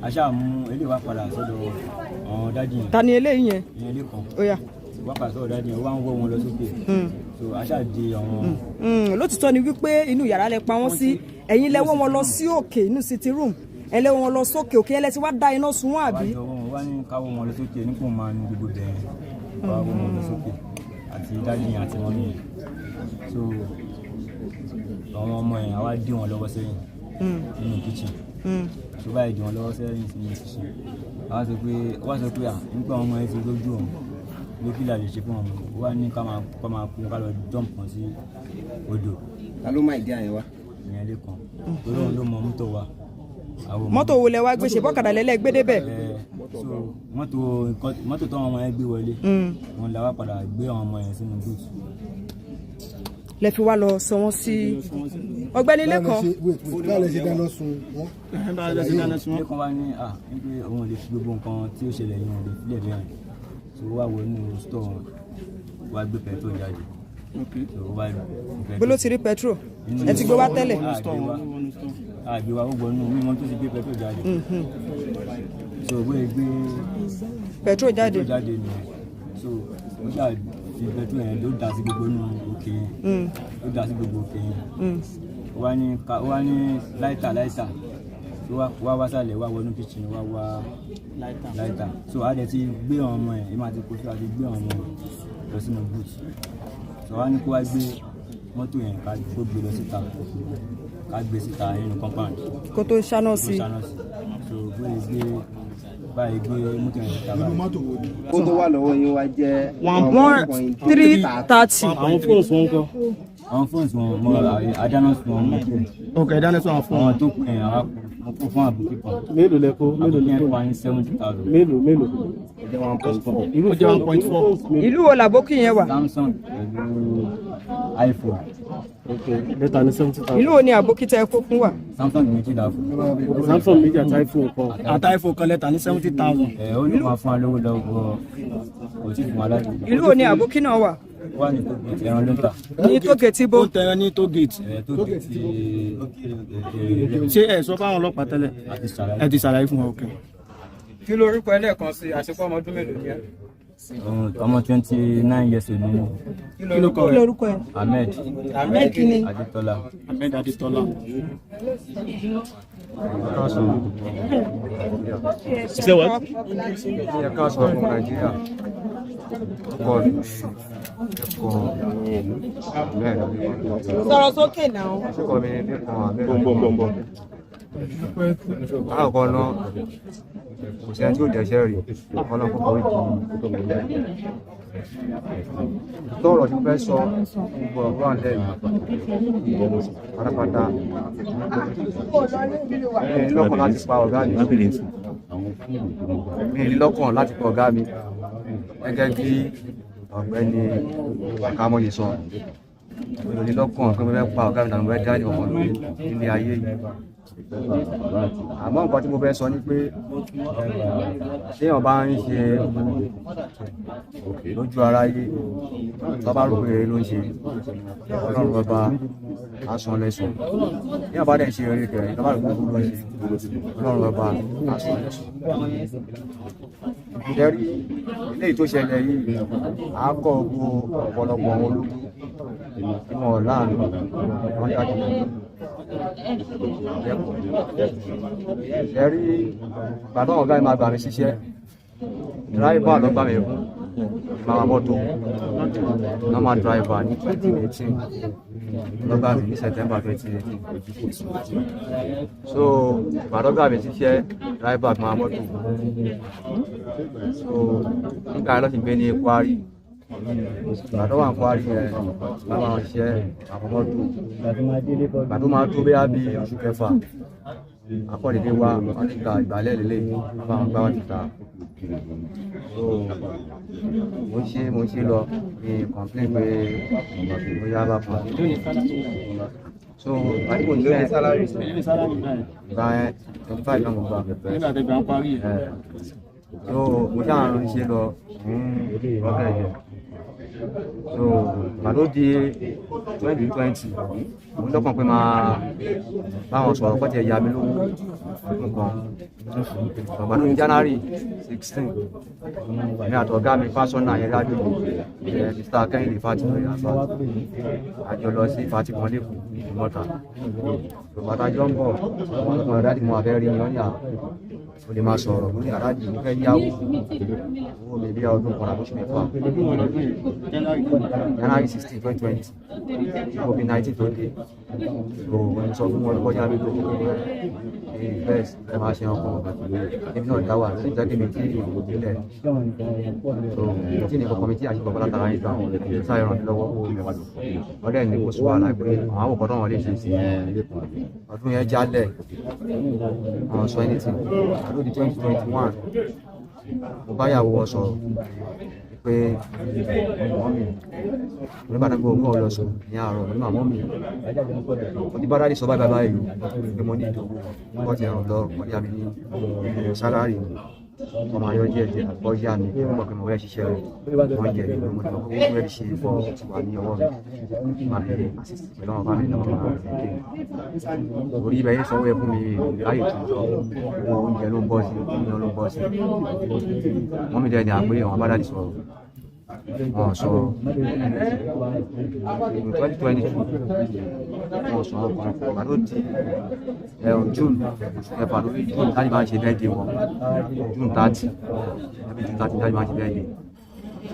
aṣáà mú eléyìí wá padà sọ́dọ̀ àwọn dájú yẹn. ta ni eléyìí yẹn. ìyẹn Lekan. ó yá. wá padà sọ́dọ̀ dájú yẹn wá ń wọ́ wọn lọ sókè so aṣáà di àwọn. lótìtọ́ ni wípé inú yàrá lẹ pa wọ́n sí ẹ̀yin lẹ wọ́ wọn lọ sí òkè inú sitting room ẹ lé wọn lọ sókè òkè ẹ lẹ ti wá dá iná sun wọn àbí. wá ní káwọ́ wọn lọ sókè nípò máa ní gbogbo bẹ̀rẹ̀ wá wọ́ wọn lọ sókè àti dájú yẹn àti wọn nìyẹn so àwọn ọmọ yẹn àwa dí wọn lọ́wọ́ sẹ́yìn nínú kitchen so báyìí dí wọn lọ́wọ́ sẹ́yìn nínú kitchen àwa sọ pé nípa ọmọ yẹn ti lójú ọ̀hún ló kí la lè ṣe fún ọmọ wa ní ká máa kú ká lọ jump kan sí odò. ta ló máa ìdí àyẹ̀wò wa. ìyẹn Lekan torí òun ló mọ mọ́tò wa. mọ́tò wo lẹ wá gbé ṣe bọ́kadà lẹ́lẹ́ gbé débẹ̀. so mọ́tò tó àwọn ọmọ yẹn gbé wọlé wọn la wá padà gbé àwọn ọmọ yẹn sínú boot. lẹ fi wá lọ sọ wọn sí ọ̀gbẹ́ni Lekan. báwo lẹ ṣe dáná sun wọn. Lekan wá ní wípé òun ò lè fi gbogbo nǹkan tí ó ṣẹlẹ̀ yìí wọn lè fi lẹ̀ bẹ́ẹ̀ so wá wọ inú store wá gbé petrol jáde. bolo ti rí petrol ẹ ti gbé wá tẹ́lẹ̀. àgbéwá ó gbọ́nú mímọ́ tó ti gbé petrol jáde so bóyá gbé petrol jáde nìyẹn so ó ṣáà fi petrol yẹn ló dà sí gbogbo inú òkè yẹn ó dà sí gbogbo òkè yẹn ó wá ní láìtà wá wá sálẹ̀ wá wọnú kitchen wá láìtà so a dẹ̀ ti gbé àwọn ọmọ yẹn èmi àti kòtò àti gbé àwọn ọmọ yẹn lọ sínú boot so wá ní kó wá gbé mọ́tò yẹn ká kó gbé lọ síta ká gbé síta nínú compound kó tó ṣáná sí so báyìí gbé mọ́tò yẹn síta báyìí. kó tó wà lọ́wọ́ yín wá jẹ́ 1.330. àwọn fóònù wọn kọ́. àwọn fóònù wọn mọ adáná sun wọn mọ́tò. ok adáná sun àwọn fóònù. àwọn tó kù yẹn àwọn kó fún àbùkù kan. mélòó lẹ kó àbùkù yẹn wà ní 70,000. mélòó. ó jẹ́ 1.4. ìlú wo làbókì yẹn wà. Samsung pẹ̀lú iPhone. ok lẹ́tà ní 70,000. ìlú wo ni àbókì tẹ kó fún wa. Samsung méjì là fún. Samsung méjì àti iPhone kan. àti iPhone kan lẹ́tà ní 70,000. ó ní máa fún wa lówó lọ́wọ́ kò tí fún wa láti. ìlú wo ni àbókì náà wà. wà ní tógèètì ẹran ló ń tà. ní tógèètì bó. ó tẹran ní tógèètì. tógèètì ṣé ẹ sọ fáwọn ọlọ́pàá tẹ́lẹ̀ ẹ ti ṣàlàyé fún wa ok. kí lórúkọ ẹlẹ́ẹ̀kan sí àṣepọ̀ ọmọ ọdún mélòó ni ẹ. ọmọ 29 years old ni. kí lórúkọ ẹ. Ahmed Kini. Adétọ́lá. Ahmed Adétọ́lá. Ṣé wá? Ẹ káàsán ọmọ Nàìjíríà. Sọ̀rọ̀ sókè náà. Ṣé mi ní Lekan Ahmed? Alákọ̀ọ́ náà kò sí ẹni tí ó dẹ̀ṣẹ̀ rí ọlọ́run kókó ìjì tọ́rọ̀ tí fẹ́ sọ gbogbo ọ̀rọ̀ àlẹ́ pátápátá mi ní lọ́kàn láti pa ọ̀gá mi gẹ́gẹ́ bí ọ̀gbẹ́ni Akámọ́yé sọ mi ní lọ́kàn pé mo fẹ́ pa ọ̀gá mi tàbí mo fẹ́ dá ní ọmọ mi nílé ayé yìí àmọ́ nǹkan tí mo fẹ́ sọ ni pé téèyàn bá ń ṣe lójú aráyé tó bá rò pé ló ń ṣe ọlọ́run bàbá aṣọ lẹ́sùn téèyàn bá dẹ̀ ṣe eré kẹrin tó bá rò pé ló ń ṣe ọlọ́run bàbá aṣọ lẹ́sùn. ìdẹ́rí eléyìí tó ṣẹlẹ̀ yìí à ń kọ́ ọ̀pọ̀lọpọ̀ àwọn ológun tí wọ́n láàánú wọ́n jáde ẹ̀rí bàbá ọ̀gá mi máa gbà mí ṣiṣẹ́ dráìvà ló gbà mí fún ìmọ̀ mọ́tò normal driver ní 2018 ló gbà mí ní September 2018 so bàbá ọ̀gá mi ṣiṣẹ́ dráìvà ìmọ̀ mọ́tò so nígbà yẹn ló ti gbé ní Kwari gbàtọ́ wà ń Kwari yẹn bàbá wọn ṣiṣẹ́ àkọ́mọ́tò gbàtọ́ máa tó bẹ́yà bí oṣù kẹfà akọ́dédé wa wọn ti ta ìgbàlẹ̀ lélẹ̀ bàbá wọn gbá wọn ti ta so mo ṣe lọ ní complain pé mo yá bá fún so àdìgbò ní ẹ gba 25 náà mo gbà so mo ṣáà ń ṣe lọ ọ̀gá ẹ̀jẹ̀ so gbàdó di 2020 mo lọ́kàn pé máa báwọn sọ̀rọ̀ kọ́tẹ̀ ya mi lówó ọdún kan gbàdó di January 16 ní àtọ̀gá mi fásọ́nà yẹn rájò Mr. Kẹ́hìndé Fátìmọ̀ ìyàfà àjọ lọ sí Fátìmọ̀ lẹ́kọ̀ọ́ ìmọ̀ta bàtà jọ ń bọ̀ wọ́n lọ́kàn dáàdì mo àfẹ́ rí yan ní o lè máa sọ̀rọ̀ mo ní àdájì mo fẹ́ yáwó owó mi bí ọdún kan àbóṣù mẹ́fà January 16 2020 COVID-19 tó dé so wọ́n sọ fún wọn kọjá bí tó kọ́ best ẹ máa ṣe ọkọ̀ ẹbí náà dáwà sí ìjẹ́ kí mi tí ìlú nílẹ̀ so tí ní kọ̀ọ̀kan mi tí àṣìkò bọ́lá tara yín tán sáyẹ̀ ràn mí lọ́wọ́ wọ́n dẹ̀ ní kó sùn wà láìpẹ́ àwọn àwòkọ́ náà wọ́n lè ṣe sí ọdún yẹn jálẹ̀ àwọn sọ anything ọdún di 2021 mo bá yàwó wọn sọ̀rọ̀ pé mọ́mì oníbàdàn gbọ́ ọgbọ́n lọ sọ ní àárọ̀ ní màmọ́ mi ó ti bá dáàdì sọ báyìí báyìí pé mo ní ìdòwò wọ́n ti ràn lọ wọ́n yà mí ní sálárì ọmọ ayọ́ díẹ̀ díẹ̀ àgbọ̀ yá mi kí wọ́n mọ̀ pé mo fẹ́ ṣiṣẹ́ rẹ̀ wọ́n jẹ́ ìlú mo ti mọ̀ pé wọ́n fẹ́ ṣe fọ́ ti wà ní ọwọ́ mi máa fi àṣìṣe pẹ̀lú àwọn fámìlì náà máa fi orí ibẹ̀ yẹn sanwó ẹ fún mi láyè tó sọ owó oúnjẹ ló ń bọ́ sí oúnjẹ ló ń bọ́ sí wọ́n mi dẹ̀ ní àpé àwọn bá dáàdì sọ̀rọ̀ wọn sọ 2022 wọn sọ ọkùnrin ọba ló di June oṣù kẹfà lórí June láti máa ń ṣe bẹ́ẹ̀dì wọn June 30 ẹbí June 30 láti máa ń ṣe bẹ́ẹ̀dì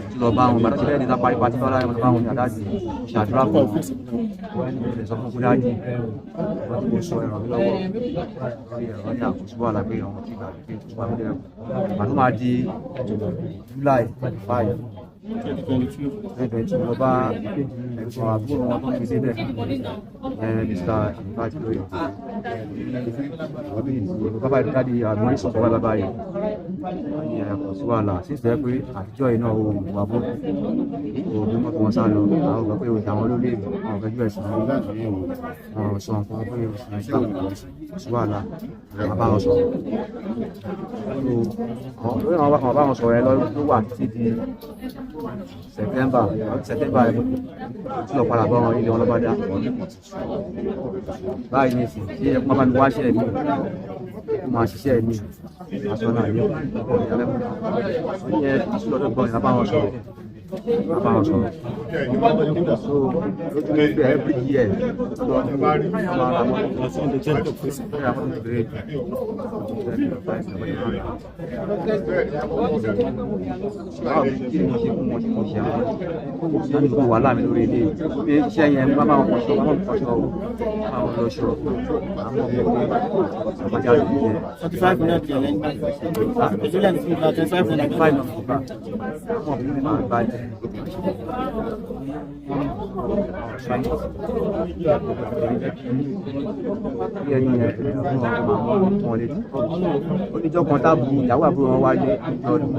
tí lọ bá wọn bàtà ṣe bẹ́ẹ̀dì lápá ipa tí lọ́la ẹ̀wọ̀n bá wọn ní àdáàdì ṣàdúrà fún wọn lè sọ fún kúdájì wọn ti kò sọ ẹ̀rọ mi lọ́wọ́ lórí ẹ̀rọ ní àkóso wà lágbé ọmọ tí ìgbà pé tó wà lórí ẹ̀rọ bàtà máa di July 5 2022 lọ bá ẹ̀sùn àbúrò wọn tó fi síbẹ̀ Mr. Ìfàtí lórí bàbá ìdádì àgbọn ìsọ̀tọ̀ wà bàbá yìí kò sí wàhálà sísẹ̀ pé àtijọ́ iná ohun wà bó òbí mọ́tò wọn sá lọ àwọn ọgbà pé òjà wọn ló lè àwọn ọ̀gẹ́jú ẹ̀sìn ọ̀rọ̀ sọ nǹkan pé òsì kò sí wàhálà bàbá wọn sọ̀rọ̀ lórí àwọn bàbá wọn sọ̀rọ̀ ẹ ló wà títí di September tí lọ padà bọ́ wọn ilé wọn lọ́bàdá báyìí ní ìsìn tí ẹkùn bá mi wáṣẹ́ mi kó máa ṣiṣẹ́ mi aṣọ náà ní ìyẹn ìṣúlọ́dọ̀ gbọ́n ìlàbá wọn sọ̀rọ̀ so every year wàhálà mi lórí ilé iṣẹ́ yẹn bá bá wọn kọ́ṣọ́ àwọn olóṣọ́ àwọn ọmọdé 45 minutes lẹ́yìn ìjọba ní 25 minutes oníjọ́ kan tábù ìyàwó àbúrò wọn wáyé lọ́dún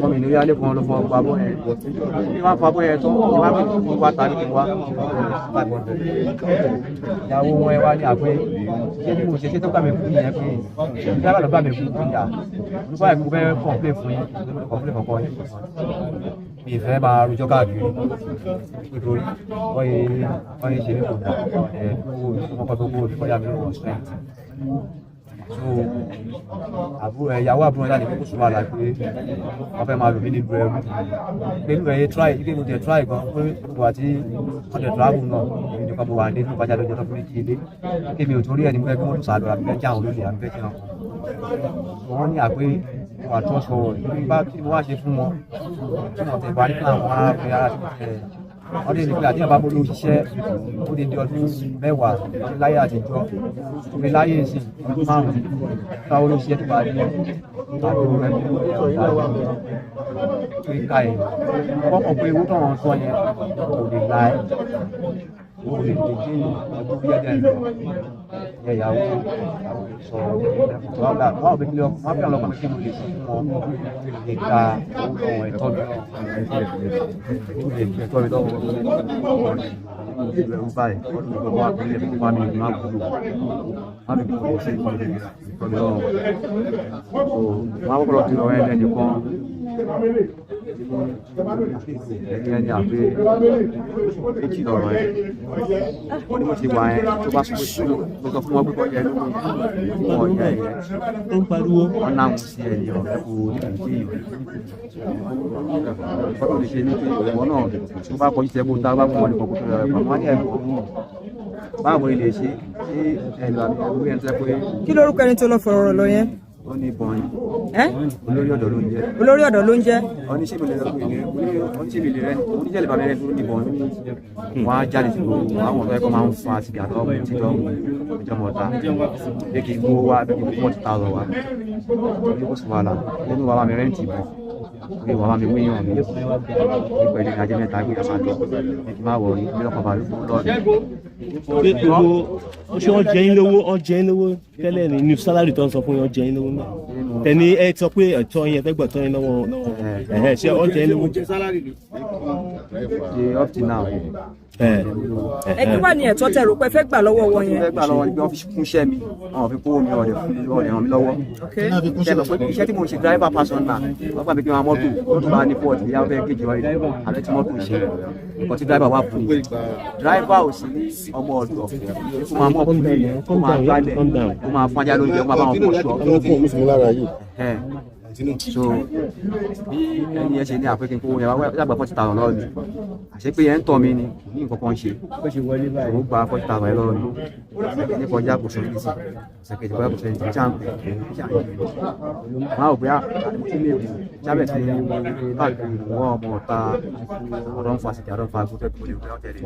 wọn mi nílé alẹ́ kan ló fọ ọgbà bọ́ ẹ̀ ní wọ́n fọ abọ́ ẹ̀ tó ní wọ́n fi wá tàbí kí wá ìyàwó wọn ẹ wá ní àpé ṣé bí mo ṣe tó gbà mí fún yẹn pé ìdábà ló gbà mí fún ìyá nípa ìgbó fẹ́ kọ̀ǹplé fún yín kọ̀ǹplé kọ̀ọ̀kan yín mi ìfẹ́ máa rojọ́ káàkiri nítorí wọ́n yé ṣe ní kò dà wọ́n kọ́ tó kó olùkọ́jà mi lọ́wọ́ strength so ìyàwó àbúrò jáde kókó sùn wà láì pé wọ́n fẹ́ máa lò mí ní ìlú ẹrú pé inú ẹ̀yẹ try ilé mo tẹ̀ try gan pé wà tí wọ́n tẹ̀ travel náà èmi nìkan mo wà ní ìlú ìbájá lọ́jọ́ tó fún mi kí ilé kí mi ò torí ẹ̀ ní pé kí wọ́n tún sàlọ́ àbí fẹ́ kí àwọn olóyè àbí fẹ́ kí wọn wọ́n ní àpé wà tó sọ nígbà tí wọ́n wá ṣe fún wọn tí wọ́n tẹ̀ bá ní fún àwọn aráàlú ara tí wọ́n tẹ̀ wọ́n dé ní pé àdéhùn bá bó ló ṣiṣẹ́ ó di ọdún mẹ́wàá ọdún láyé àtijọ́ omi láyé sí ọdún márùn-ún káwọn ló ṣiṣẹ́ tó bá dé àdúgbò rẹ̀ nínú pé ká ẹ̀ wọ́n mọ̀ pé owó tó wọ́n sọ yẹn kò lè la ẹ̀ ó lè dèjé ọdún bí ẹ̀dẹ̀ lọ ìyàwó sọ wọ́n ò bí kílẹ̀ wọ́n fẹ́ràn lọ́kàn kí mo lè sọ fún wọn lè ka owó ẹ̀tọ́ mi lè ẹ̀tọ́ mi lọ́wọ́ ẹrú báyìí ọdún gbogbo wa pẹ̀lú ẹ̀fọ́ fún mi ní máa gbúdọ̀ máa fi kúrò sí ìkọ́lé lọ́wọ́ máa kọ́kọ́ lọ sí ọ̀rẹ́ ẹni kan ẹni àpé méjì lọ́rọ̀ ẹ̀ wọ́n ní mo ti wà ẹ̀ tó bá sọ fún wọn pé kọ́ yẹ lóko fún ọ̀yà ẹ̀ tó ń pariwo wọn náà ń sí ẹni ọ̀rẹ́ kò ní kí ìfọ́tò lè ṣe ní pé ìwọ náà tó bá kọjú tẹ́ kó tá bá fún wọn ní kọ̀ọ̀kọ̀ tó rẹ̀ pàmò ní ẹ̀gbọ́n báwo ilé ṣe ẹ̀lú àbí ẹ̀gbọ́n yẹn tẹ́ pé. kí lorúkọ ẹni tó lọ fọ̀rọ̀ lọ yẹn. ó ní ìbọn olórí ọ̀dọ́ ló ń jẹ́. olórí ọ̀dọ́ ló ń jẹ́. oníṣègùn rẹ oníjẹ́lẹ̀ bàbá rẹ tó ní ìbọn wọn á jáde sí gbogbo àwọn ọ̀dọ́ ẹ̀kọ́ máa ń fa síbi àtọ́ títọ́ ìjọba ọ̀tá bí kì í gbówó wá bí kì í fọ́ títà lọ wá ní kò sí wàhálà nínú bàbá mi rẹ́ǹtì ìbọn ní bàbá mi wíyàn mi nípa ìdí ìrìnàjò mẹ́ta gbé ìyàmá lọ ní kí n má wọ̀ ní bí ọkọ̀ bá lóko lọ́ọ̀dù. ṣé wọ́n jẹ yín lówó tẹ́lẹ̀ ní sálárì tó ń sọ fún yín wọ́n jẹ yín lówó náà tẹ̀ni ẹ sọ pé ẹ̀tọ́ yẹn fẹ́ gbọ́ tọ́ yín lọ́wọ́ ṣé wọ́n jẹ yín lówó. up to now. ẹ kí wà ní ẹ̀tọ́ tẹ́ rò pé fẹ́ gbà lọ́wọ́ wọn yẹn. fẹ́ gbà lọ́wọ́ níbi wọ́n fi kún iṣẹ́ mi wọ́n fi kó mi ọ̀rẹ́ ràn mí lọ́wọ́. iṣẹ́ tí mo ń ṣe driver person náà wọ́n gbà mí kí wọ́n mọ́tò bá ní port ìyá fẹ́ kéjì wáyé àlẹ́ tí mọ́tò ṣe nǹkan tí driver wà fún mi. driver ò sí ní ọmọ ọ̀dọ̀ kó máa mọ̀ fún mi kó máa gbálẹ̀ kó máa fún ajá lóúnjẹ kó máa bá wọn fún ọ̀ṣọ́. so bí ẹni ẹ ṣe ní àpékin kó yẹn wá yàgbà 40,000 lọ́wọ́ mi àṣẹ pé yẹn ń tọ́ mi ni ní nǹkan kan ṣe ó gba 40,000 ẹ lọ́wọ́ mi ní kọjá kò sọ́yìn sí ṣèkejì kọjá kò sọ́yìn sí jáàmù máa ò pé àdìmọ́ sí léèkù jábẹ̀ sí káàkiri wọ́n ọmọ ọ̀ta ọ̀rọ̀ ń fa sìkì àrọ̀ ń fa gbọ́fẹ́ tó lè wọ́n tẹ̀lé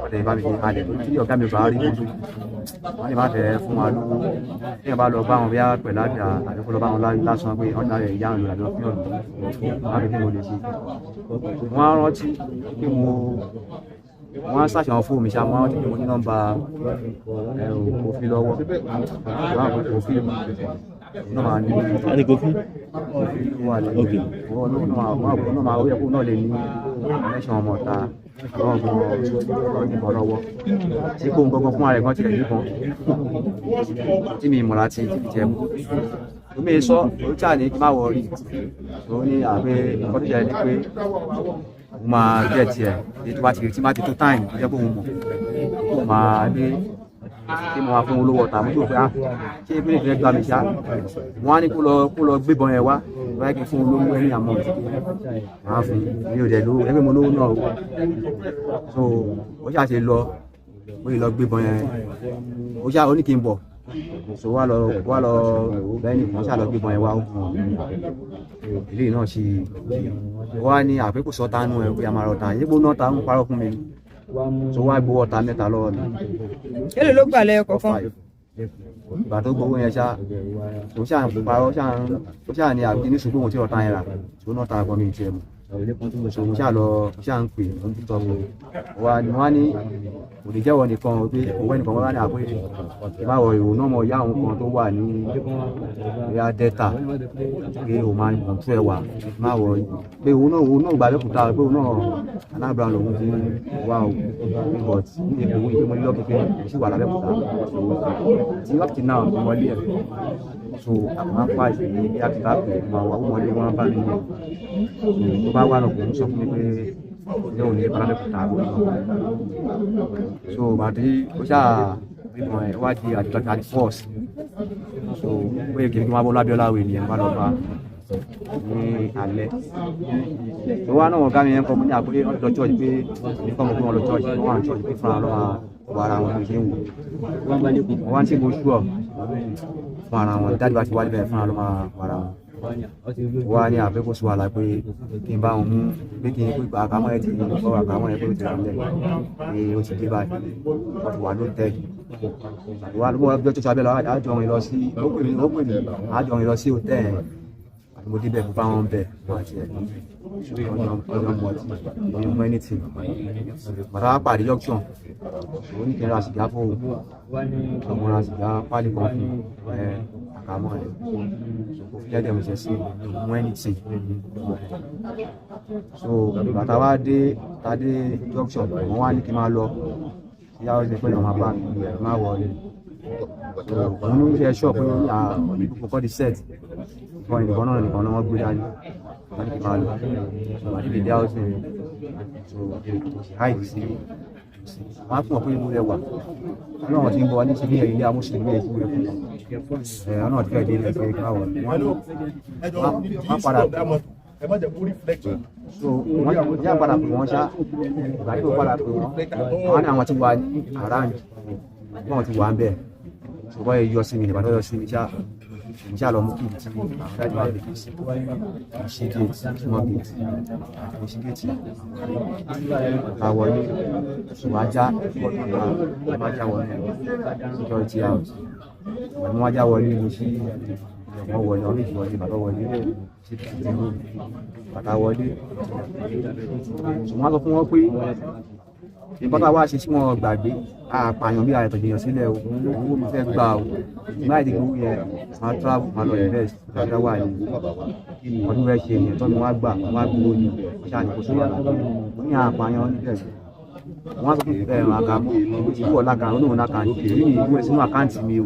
ọ̀dẹ̀ ìbá mi ní alẹ̀ tí ọ̀gá mi bá rí mọ́tò wọ́n lè má fẹ́ fún wa lówó tí wọ́n bá lọ bá wọn bí pẹ̀lú àjà tàbí kó lọ bá wọn lásán pé ọ̀dà rẹ̀ ìyá àwọn ìlànà fún ọ̀nà wọn bí kí mo lè ṣe wọ́n á rántí pé wọ́n á ṣàṣàwọn fóònù mi ṣá wọ́n á rántí pé mo ní nọ́mbà òfin lọ́wọ́ òfin náà máa ní Kofi wà lẹ́yìn wọn náà máa wíyẹ kó náà lè ní ẹlẹ́ṣin ọmọ ọ̀tá ọ̀gbọ̀n níbọn lọ́wọ́ tí kò ń gbọ́gbọ́n fún ààrẹ kan tilẹ̀ níbọn tí mi mọ̀ láti ti jẹ́ mú omi sọ ó tí à ní kí má wọ rí tó ní àgbẹ̀ nǹkan tó ṣẹlẹ̀ ní pé mo máa gẹ̀ tiẹ̀ tí bá ti rí tí má ti tó táìmù tó jẹ́ kó mọ̀ kó máa dé tí mo máa fún olówó ọ̀tà mo tó pé ṣé ebi nìkan gba mi ṣá wọn á ní kó lọ gbébọn yẹn wá báyìí kí n fún olówó ẹni àmọ́ máa fún mi ò dẹ̀ lówó ẹgbẹ́ mo lówó náà o so ó ṣáà ṣe lọ ó yìí lọ gbébọn yẹn ó ṣáà ó ní kí n bọ̀ so wá lọ bẹ́ẹ̀ ni wọ́n ṣáà lọ gbébọn yẹn wá ó fún ilé náà ṣe wá ní àpékò sọ́tánú ẹ̀ pé àmàrà ọ̀tà yípo náà ta ń parọ́ fún mi so wá gbowó ọ̀tá mẹ́ta lọ́wọ́ mi. èlò ló gbà lẹ́yọ kọ̀ọ̀kan. ìgbà tó gbowó yẹn ṣá tó ṣáà ń parọ́ ó ṣáà ní àbí ní ṣùgbọ́n òun tí ọ̀tá yẹn rà tó náà ta àgbọ̀n mi tiẹ̀ mu so mo ṣáà ń pè ó ń tọ́ fún wa ni wọ́n á ní kò lè jẹ́wọ́ nìkan pé owó ẹnìkan wọ́n bá ní àpé ìbáwọ̀ ìwò náà mọ̀ ìyá àwọn kan tó wà ní ìyá dẹ́ta pé òun máa ń tún ẹwà máa wọ̀ pé òun náà gbà lẹ́kùtà pé òun náà alábàá lòun ti wà ó but ní èkó ìpè mọ́ nílọ́ kékeré sí wà lábẹ́kùtà tí up till now mo wọlé ẹ̀ so àwọn apá ìṣẹ̀lẹ̀ bí a ti bá pè máa wà ó wọlé wọn bá mi tó bá wà lọ́kùn sọ fún mi pé ilé òní ìbálòpọ̀ so bàtí ó ṣáà bímọ ẹ wá di àdìgbàgbà àti force so bóyá kìí kí wọn bọ́ lábíọ́lá wẹ̀ ni ẹ̀ ń bá lọ bá ní alẹ́ tó wá náà wọn ká mi yẹn kọ́ mo ní àpòlé lọ church pé ní kọ́ mo pé wọn lọ church wọn wà ní church pé fúnra lọ́wọ́ wọ ara wọn ṣe ń wò wọn wá ń ṣe mo ṣú ọ fún ara wọn dájú bá ti wá níbẹ̀ fúnra lọ́wọ́ wọ ara wọn wá ní àfẹ́kọ̀ sí wàhálà pé kí n bá wọn mú pé kí n pé àkàmọ́ ẹ̀ ti ọ̀rọ̀ àkàmọ́ ẹ̀ pé ó ti rà nílẹ̀ pé ó ti dé báyìí wọ́n ti wà ló tẹ́ wà ló wọ́n bí ó tó sábẹ́ lọ àjọ rìn lọ sí ó pè mí àjọ rìn lọ sí hòtẹ́ẹ̀ mo débẹ̀ mo bá wọn bẹ̀ mo àti ẹ̀ ọjọ́ mọ̀ ọtí ọjọ́ mọ̀ anything bàtà wá pàdé junction ó ní kí n ra sìgá fún òun mo ra sìgá pálí kan fún àkàmọ́ rẹ̀ kò fi jẹ́jẹ́ mo ṣe sí mọ̀ anything so bàtà wá dé tadé junction wọ́n wá ní kí n máa lọ ìyá ọ̀sẹ̀ pé ọmọ bá mi máa wọlé òun ló ń ṣe ṣọ́ pé kò kọ́ di set ìfọ̀n ìdìbọn náà wọ́n gbé dání wọ́n ní kí n máa lọ wọ́n ti lè dá ọ̀sẹ̀ so háìdì sí wọ́n á fún ọ pé inú rẹ̀ wà ọlọ́run ti ń bọ̀ wá ní ṣe ní ilé amúṣẹ́gbé ẹ̀kú rẹ̀ fún ọ̀nà àti fẹ́ẹ́ dé ilé ẹ̀kọ́ ìgbàwọ̀ wọ́n padà so wọ́n yá padà pé wọ́n ṣá ìgbà yìí ló padà pé wọ́n ní àwọn ti wà ní around wọ́n ti wà ń bẹ̀ ṣùgbọ́n ẹ yọ sí mi ìbàdàn yọ sí mi ṣá lọ mú kí n ti dájú wá lè fi sí ṣe gate small gate ṣe gate àwọlé ṣùgbọ́n ajá ajá wọlé security house wọ́n ajá wọlé ní sí wọ́n wọlé ọ̀rẹ́ ìwọlé bàbá wọlé sí ìdílé bàtà wọlé ṣùgbọ́n sọ fún wọn pé ìbọn táwa ṣe tí wọn gbàgbé àpàyàn bí àìtọ̀jù èèyàn sílẹ̀ owó mi fẹ́ gbà ó láì dìgbò yẹn máa travel máa lọ invest ìjọba wà ní ọdún rẹ̀ ṣe èèyàn tọ́nu wá gbà wá gbowó ní ọ̀ṣà ní kò sówà ní àpàyàn níbẹ̀ wọ́n sọ pé àgàmọ́ ìlú ọ̀làgà olóhùn náà kàn kì í ní ìwé sínú àkáǹtì mi o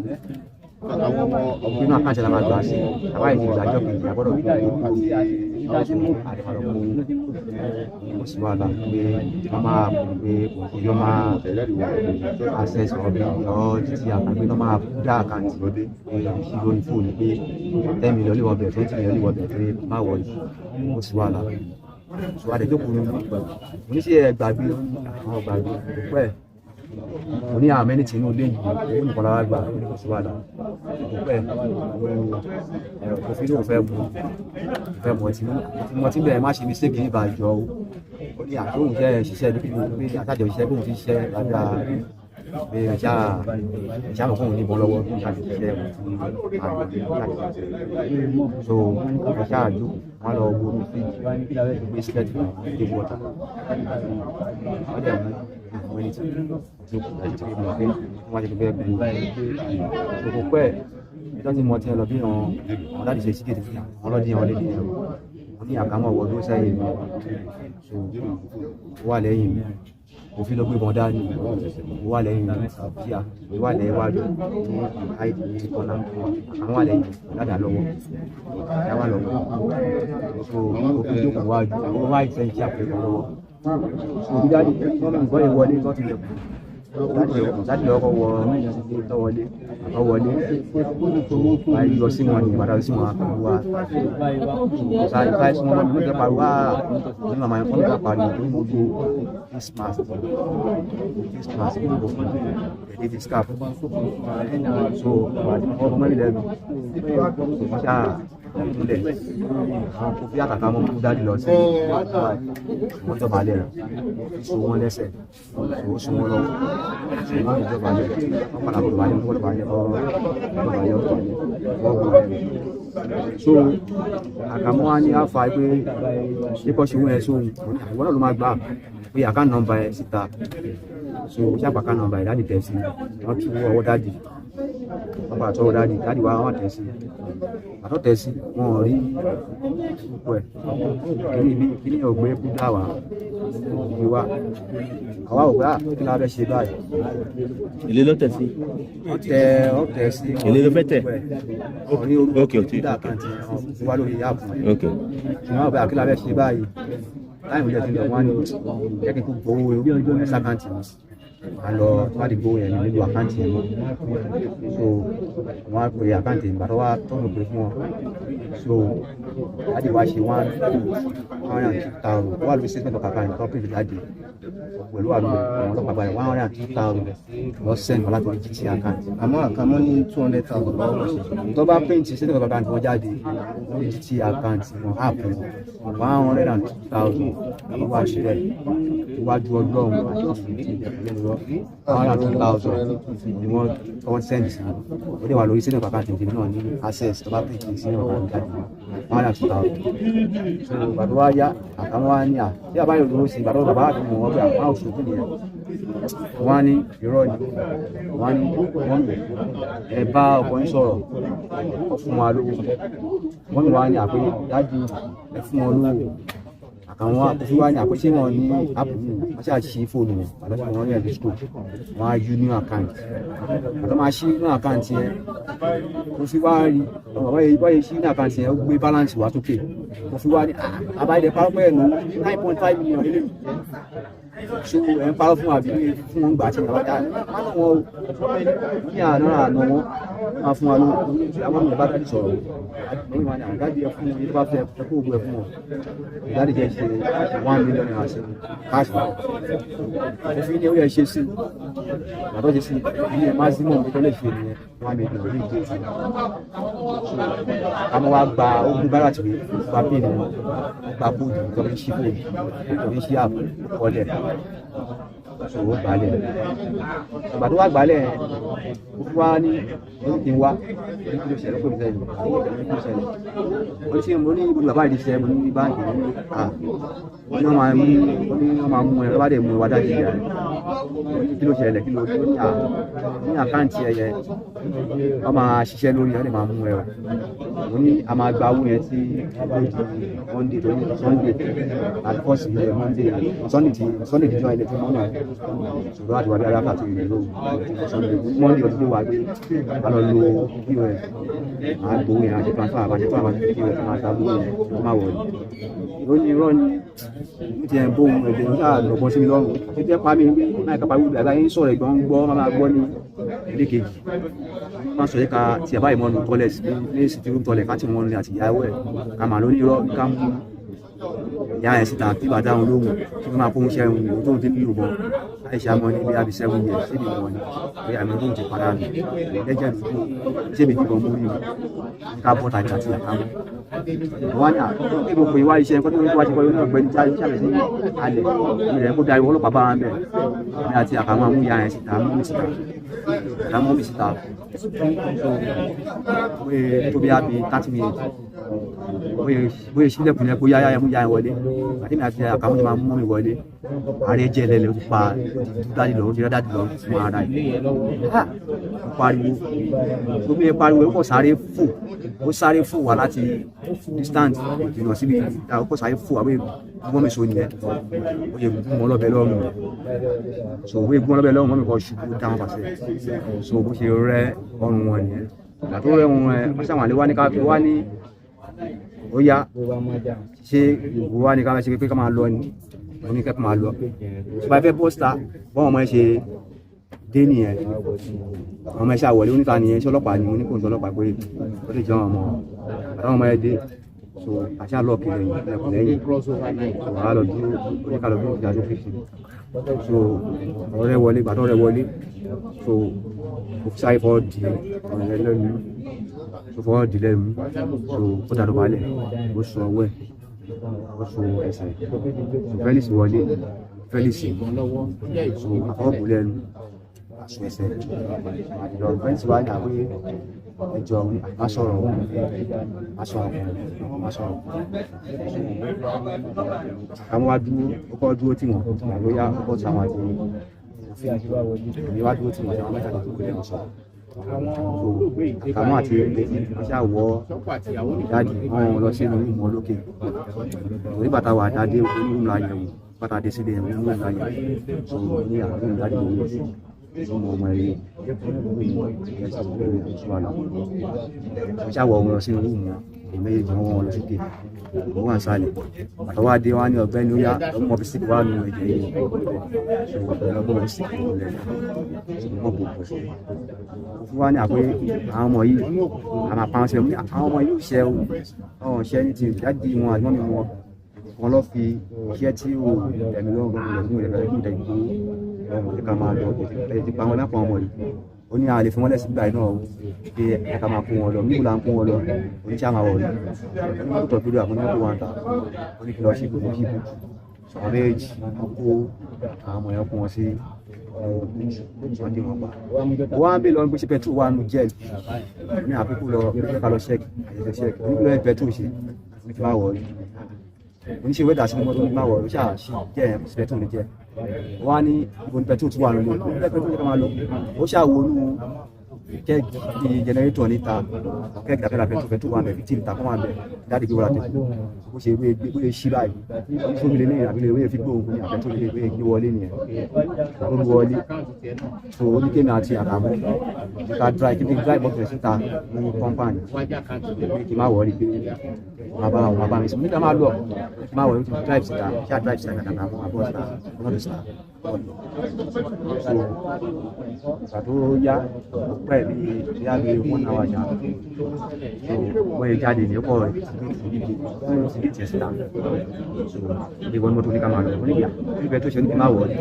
nínú àkáǹtì la máa gbà sí àbá ìdí ìdájọ́ kejì àgbọ́dọ̀ fi ó sì wà lá pé wọ́n máa pè pé òkè máa access ọ̀bẹ ọ̀ títí àgbẹ̀ náà máa dá àkáǹtì sí lórí fóònù pé 10 million lè wọ bẹ̀ 20 million lè wọ bẹ̀ pé má wọ̀ yìí ó sì wà lá ṣùgbọ́n àdéjókòó ní oníṣẹ́ gbàgbé àwọn gbàgbé pẹ́ mo ní àmì ẹni tí inú ilé yìí owó nìkan lára gbà ní kò sí wàdà kò pẹ́ kò fi lóun fẹ́ mọ̀ tí mo ti bẹ̀rẹ̀ má ṣe mi ségi níbà jọ ó ní àtòhùn jẹ́ ṣiṣẹ́ ní pé àtàjọ iṣẹ́ bóun ti ṣiṣẹ́ lábẹ́ pé ìṣá mọ̀ fóun níbọn lọ́wọ́ tó ń ṣàṣiṣẹ́ so ìṣá àjò wọn lọ wo ní fíjì gbé skẹ́tì ní wọ́tà wọ́n dẹ̀ mú ẹni tí ó kù láti tí ó mọ̀ pé wọ́n ti fẹ́ bí kò pẹ́ ìjọ́ tí mo ti lọ bí wọn láti ṣe síkètì fún wọn lọ́dí wọn lé nìyẹn wọn ní àkámọ́ ọwọ́ tó sẹ́yìn mi so wà lẹ́yìn mi òfin ló gbé bọ́n dání wà lẹ́yìn bíà wà lẹ́yìn wájú ní àìdí ní kọ́nà àwọn wà lẹ́yìn ládàá lọ́wọ́ yàwá lọ́wọ́ so òfin tó kù wájú àwọn wáyé sẹ́yìn tí a pè lọ́wọ́ so bí dájú wọ́n mú ìbọn ìwọlé tó ti lẹ̀ láti lọ́kọ̀ wọ tọ́wọlé báyìí lọ sí wọn ní ìbàdàn sí wọn àpàlùwà ṣáà ìfà ìsún wọn lọ́dún nípa pàlùwà ní màmá ẹ̀kọ́ nípa pàlùwà tó ń gbogbo christmas gbogbo ẹ̀dẹ́ ti scarf so ọkọ̀ mẹ́rin lẹ́nu wọ́n ṣáà ìpínlẹ̀ àwọn kò fi àtàkà mọ́ kú dájú lọ sí wọ́n jọba alẹ́ rẹ̀ so wọ́n lẹ́sẹ̀ ó sún wọn lọ́wọ́ so wọ́n lè jọba alẹ́ wọ́n padà bọ̀ balẹ̀ wọ́n jọba alẹ́ wọ́n gbọ́ rẹ̀ so àkàmọ́ wa ní àfà pé kíkọ́ ṣe wọ́n ẹ̀ sóhun ìwọ́n náà ló máa gbà pé àká nọ́mbà ẹ̀ síta so ṣàpàká nọ́mbà ẹ̀ dáàdì tẹ̀ sí wọ́n tú ọwọ́ dáàdì wọ́n bá tọwọ́ dáàdì wa wọ́n tẹ̀ sí àtọ́tẹ̀ sí wọn ò rí púpọ̀ ẹ̀ kí ní ọgbẹ́ kú dá wa ìwé wa àwa ò gbá kí la fẹ́ ṣe báyìí. èlé ló tẹ̀ sí. ọ̀tẹ̀ sí. èlé ló fẹ́ tẹ̀. ok ok wá lórí yàgò. ok ṣùgbọ́n ọ̀bẹ àkílà fẹ́ ṣe báyìí láì jẹ́ sílẹ̀ wọ́n á ní jẹ́ kí n kú gbowó ẹ̀ sákàǹtì mi a lọ láti gbowó yẹn nínú àkáǹtì yẹn so wọ́n á pè àkáǹtì ìgbà tó wá tọ́nù pé fún wọn so láti wá ṣe 102,000 wà lórí statement of account tó pè jáde pẹ̀lú àwọn ọlọ́pàá báyìí 102,000 lọ send láti orí GT account. àmọ́ àkàmọ́ ní 200,000 lọ́wọ́ tó bá print statement of account wọn jáde orí GT account wọn app 102,000 wá sílẹ̀ iwájú ọlọ́run àti ìdílé lọ 102,000 ni wọ́n send sí ó dẹ̀ wà lórí sínú àkáǹtì tèmi náà ní access tó bá pè é sínú àkáǹtì 102,000 so bàbá wa yá àtàwọn wa ní à tí a bá yọ lówó sí bàbá bàbá àti mọ̀ wọ́n pé àwọn oṣù tó nìyẹn wọ́n á ní irọ́ ni wọ́n á ní wọ́n ní ẹ bá ọkọ yín sọ̀rọ̀ ọ fún wa lówó wọ́n ní wọ́n á ní àpé dájú ẹ fún wọn lówó àwọn àkófí wa ní àpéṣe wọn ní áàpù yìí wọ́n ṣáà ṣí fóònù wọn àlọ́ tí wọ́n rí ẹ̀ ní school wọ́n á yú ní àkáǹtì àtọ́ máa ṣí ní àkáǹtì yẹn mo fi wá rí ọmọ báyìí ṣí ní àkáǹtì yẹn ó gbé balance wá sókè mo fi wá ní àbáyé pápẹ́ ẹ̀ ní 9.5 million eléyìí so ẹ̀ ń parọ́ fún àbí fún wọn gbà tí wọ́n bá wọn ní àná wọn máa fún wa lówó àwọn ọmọ ìbá dájú sọ̀rọ̀ wọ́n máa ní àgájú ẹ̀ fún wọn ní bá fẹ́ ẹ kó gbọ́ ẹ fún wọn ìdájí jẹ́ ṣe 1 million naira sí cash wa òfin ní ó yẹ ṣe sí àtọ́ ṣe sí ilé maximum tó lè ṣe nìyẹn 1 million lórí ìdí èsì àmọ́ wa gba ogun bára tìwé gba pin wọn gba bóòdù tó fi ṣí bóòdù tó fi ṣí àpò ọlẹ̀ ṣòwò gbálẹ̀ ìgbà tó wá gbálẹ̀ ó fi wá ní orí kí n wá ní kí ló ṣẹlẹ̀ pé mi sẹ́yìn ní kí ló ṣẹlẹ̀ ó ṣe mo ní ibùdó bàbá ìdí ṣẹ́ mo ní báńkì ní wọ́n máa mú ẹ lọ́wọ́ dẹ̀ mú ẹ wá dájú ìyá rẹ̀ kí ló ṣẹlẹ̀ kí ló ní àkáǹtì ẹ̀yẹ wọ́n máa ṣiṣẹ́ lórí ẹ̀ wọ́n dẹ̀ máa mú ẹ o mo ní a máa gba owó yẹn sí Monday tó ní Sunday àti fọ́ọ̀sì ilẹ̀ Sunday ti jọ ilẹ̀ tí wọ́n náà ṣùgbọ́n àti wà bí aráàlú àti ìrìn lóru Monday ọdún tó wà gbé a lọ lo pos àgbòwò yẹn àti transfer àbájẹ́ tó àbájẹ́ pos máa ta owó yẹn tó máa wọ̀ ní irọ́ ni mo ti ẹ̀ ń bó ohun ẹ̀jẹ̀ nígbà lọ́gbọ́n sí mi lọ́rùn àti tẹ́ pa mí náà kápá wíwú àgbáyé ń sọ̀rọ̀ ìgbọ́n gbọ́ máa gbọ́ ní ilé kejì máa sọ yẹ ká tí ẹ báyìí mọ́nu tọ́lẹ̀ ní sítí rúm tọ́lẹ̀ ká tí wọ́n ní àti ìyàwó ẹ̀ ká máa lóní irọ́ ká mú ìyá ẹ̀ síta tí bàtà òun lóhùn tí wọ́n máa kó ń ṣe ẹ̀hún ìwò tóun ti ń lò bọ́ àìṣe àmọ́ ní bí i 7 years síbi wọn ni pé àmì tóun ti padà nù lẹ́jẹ̀ dúdú ṣébi kíkan mú rí ká bọ́ tàbí àti àkámú wọ́n ní àkókò gbogbo ìwà iṣẹ́ nǹkan tó ń wá ṣe pẹ̀lú ọ̀gbẹ́ni tí a ṣàlẹ̀ sí alẹ̀ ìrẹ̀ kó darí ọlọ́pàá bá wọn bẹ̀ ní àti àkámú àmú ìyá ẹ̀ síta mú mi síta tó bí a bí 30 minutes bóyá sílẹ̀kùn yẹn kó yáyá mú yá ẹ wọlé àti mi àti àkàmú ni máa mú mi wọlé ààrẹ jẹ́ ẹlẹ́lẹ́ ó ti pa dáàdì lọ ó ti rẹ́ dáàdì lọ fún ara ẹ̀ ó pariwo tó bí ẹ pariwo ó kọ̀ sáré fò wá láti distance ìrìnà síbi ó kọ̀ sáré fò wá bóyá gbọ́n mi so nìyẹn ó yẹ gún wọn lọ́bẹ̀ lọ́rùn so bóyá gún wọn lọ́bẹ̀ lọ́rùn wọn mi kọ́ ṣubú dáhùn pàṣẹ so bó ṣe rẹ́ ọrùn wọn nìyẹn ìgbà tó rẹ́ wọn wọ́n ṣàwọn àlè wá ní ká fi wá ní ó yá ṣe ìwò wá ní ká ṣe pé ká máa lọ ní oníkẹ́kọ̀ọ́ máa lọ ṣùgbọ́n fẹ́ bọ́sítà bọ́n ọmọ ẹ ṣe dé nìyẹn ọmọ ẹ ṣe àwọ̀lé oníta nìyẹn ṣe ọlọ́pàá ni oníkùn ṣe ọlọ́pàá pé ó lè jẹun ọmọ àtàwọn ọmọ ẹ dé so àti àlọ́ọ̀kì lẹ́yìn wàá lọ dúró oníkàlọ́ dúró ìjà tó fi ṣe so ọ̀rẹ́ wọlé gbàtọ́ rẹ wọlé so òfìsáì fọ́ di ọ̀rẹ́ lẹ́nu so fọ́ di lẹ́nu so ó dàdú balẹ̀ ó sọ ọwọ́ ẹ̀ ó so ẹsẹ̀ so Felix wọlé Felix so àfọwọ́bù lẹ́nu àṣọ ẹsẹ̀ àdìlọ Felix wá ní àwé ẹjọ́ asọ̀rọ̀ àwọn wá dúró ọkọ̀ dúró tí wọ́n ló yá ọkọ̀ tí àwọn àti òfin wá dúró tí wọ́n àwọn mẹ́ta tó kó lẹ́nu sọ àwọn àti iṣẹ́ àwọ̀ ìdájì wọn lọ sínú ìmọ̀ lókè orí bàtà wà dáadé olóòrùn láyẹ̀wò bàtà dé sílẹ̀ olóòrùn láyẹ̀wò so ní àwọn ìdájì lórí ọmọ ẹ̀yẹ ṣàwọ̀ wọn lọ sínú rúùmù ìmẹ́yẹ tí wọ́n lọ sókè wọ́n wà sálẹ̀ àtọwà dé wá ní ọ̀gbẹ́ni ó yá ọmọ bí síkì wá nù ẹ̀jẹ̀ yìí ọgbọ́n bí síkì lẹ̀ ọmọ bò pọ̀ sí fún wa ní àpé àwọn ọmọ yìí àmà pa wọn sí àwọn ọmọ yìí ṣẹ́ ọ̀hún ṣẹ́ ní ti jáde wọn àti mọ́mí wọn lọ fi iṣẹ́ tí ó ẹ̀mí lọ́rùn ẹ ká máa lọ ẹ ti pa wọn lápá ọmọ yìí ó ní àlè fún wọn lẹ́sìn gbà náà pé ẹ ká máa kó wọn lọ níbo là ń kó wọn lọ oníṣẹ́ àmà wọ̀ ní ọdún tó tọ́jú àfún ní ọdún wọn ta ó ní kí lọ ṣíbù ní ṣíbù sọ̀rọ̀ méjì wọ́n kó àwọn ọmọ yẹn kó wọn sí wọ́n dé wọn pa wọ́n á bí lọ gbé sí petrol wà nù jẹ́ẹ̀lì ní àkókò lọ ká lọ ṣẹ́ẹ̀kì àyẹ̀fẹ́ ṣẹ́ẹ̀kì níbi lọ́yìn petrol ṣe ní kí máa wọ̀ rí oníṣẹ́ wẹ́dà sí mọ́tò ní kí máa wọ̀ rí ṣáà ṣì jẹ́ ẹ̀ sí petrol ní jẹ́ wọ́n á ní ibo ní petrol tí wà nílé ní petrol ní ká máa lọ ó ṣáà wọnú kẹ́ẹ̀kì jẹnẹrétọ̀ níta kẹ́ẹ̀kì dàbẹ́lá petrol wà bẹ̀ 15 litre kọ́ wà bẹ̀ jáde gbé wọ́n láti bó ṣe wé ṣí báyìí fómi lé ní àbílẹ̀ wé fi gbóhùn ní àpẹtọ́ lé wé gbé wọlé nìyẹn ó lú wọlé so ó ní kémi àti àkàmú ká dry kí n dry mọ́tò rẹ̀ síta ní kọ́mpáànì kí n má wọlé pé wọ́n bá mi sọ nígbà máa lọ kí n má wọlé kí n drive síta ṣáà drive síta kàkà mọ́ àbọ̀ síta mọ́tò síta so ìgbà tó yá pẹ́ bí ìyá mi wọ́n náà wájà so wọ́n yẹ jáde ní ọkọ̀ rẹ̀ tiẹ̀ síta so ní wọ́n mọ́tò ní ká máa lọ wọ́n nígbà níbẹ̀ tó ṣe ní kí n má wọlé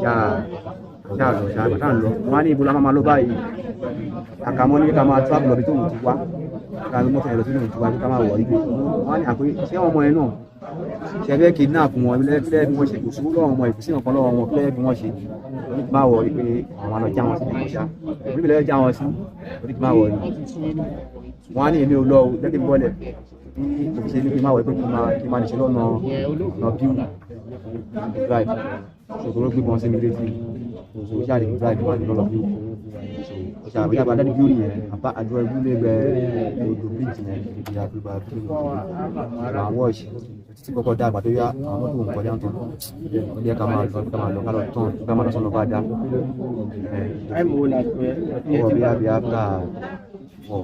ṣáà lọ ṣáà bàtà ń lọ wọ́n á ní ibo la máa lọ báyìí àkàmọ́ ní ká máa travel lọ bí tóun ti wá ká ló mọ́tò yẹn lọ sí tóun ti wá ká máa wọ̀ ibi wọ́n á ní àpé ṣé ọmọ yẹn náà ṣe fẹ́ kidnap wọn lẹ́ẹ̀fẹ́ bí wọ́n ṣe kò sówó lọ́wọ́ ọmọ ìfúsí nǹkan lọ́wọ́ wọn lẹ́ẹ̀ bí wọ́n ṣe oníkì máa wọ̀ pé àwọn àlọ́ já wọn sí nìkan ṣá oníkì lẹ́ẹ̀ já wọn sí oníkì máa wọ̀ ni wọ́n á ní èmi ò lọ lẹ́kì bọ́lẹ̀ bí òṣìṣẹ́ ní kí máa wọ̀ pé kí máa nìṣẹ́ lọ́nà bíu drive ṣòkòrò gbé wọn sí mi létí òṣìṣẹ́ ṣáà lè drive wọn lọ́nà bíu òṣìṣẹ́ àbúyá bá dájú bíu yẹn àbá àjọ ẹgbẹ́ lẹ́gbẹ̀ẹ́ odò bíìtì yẹn ìdí àgbègbè àwọn wọ́ọ̀ṣì tí kọ́kọ́ dá àgbàdo yá àwọn mọ́tò nǹkan dáńtọ́ ó yẹ ká máa lọ ká lọ tán ká máa lọ sọ́nà bá dá ọwọ́ bí abẹ́ áfíà ọ̀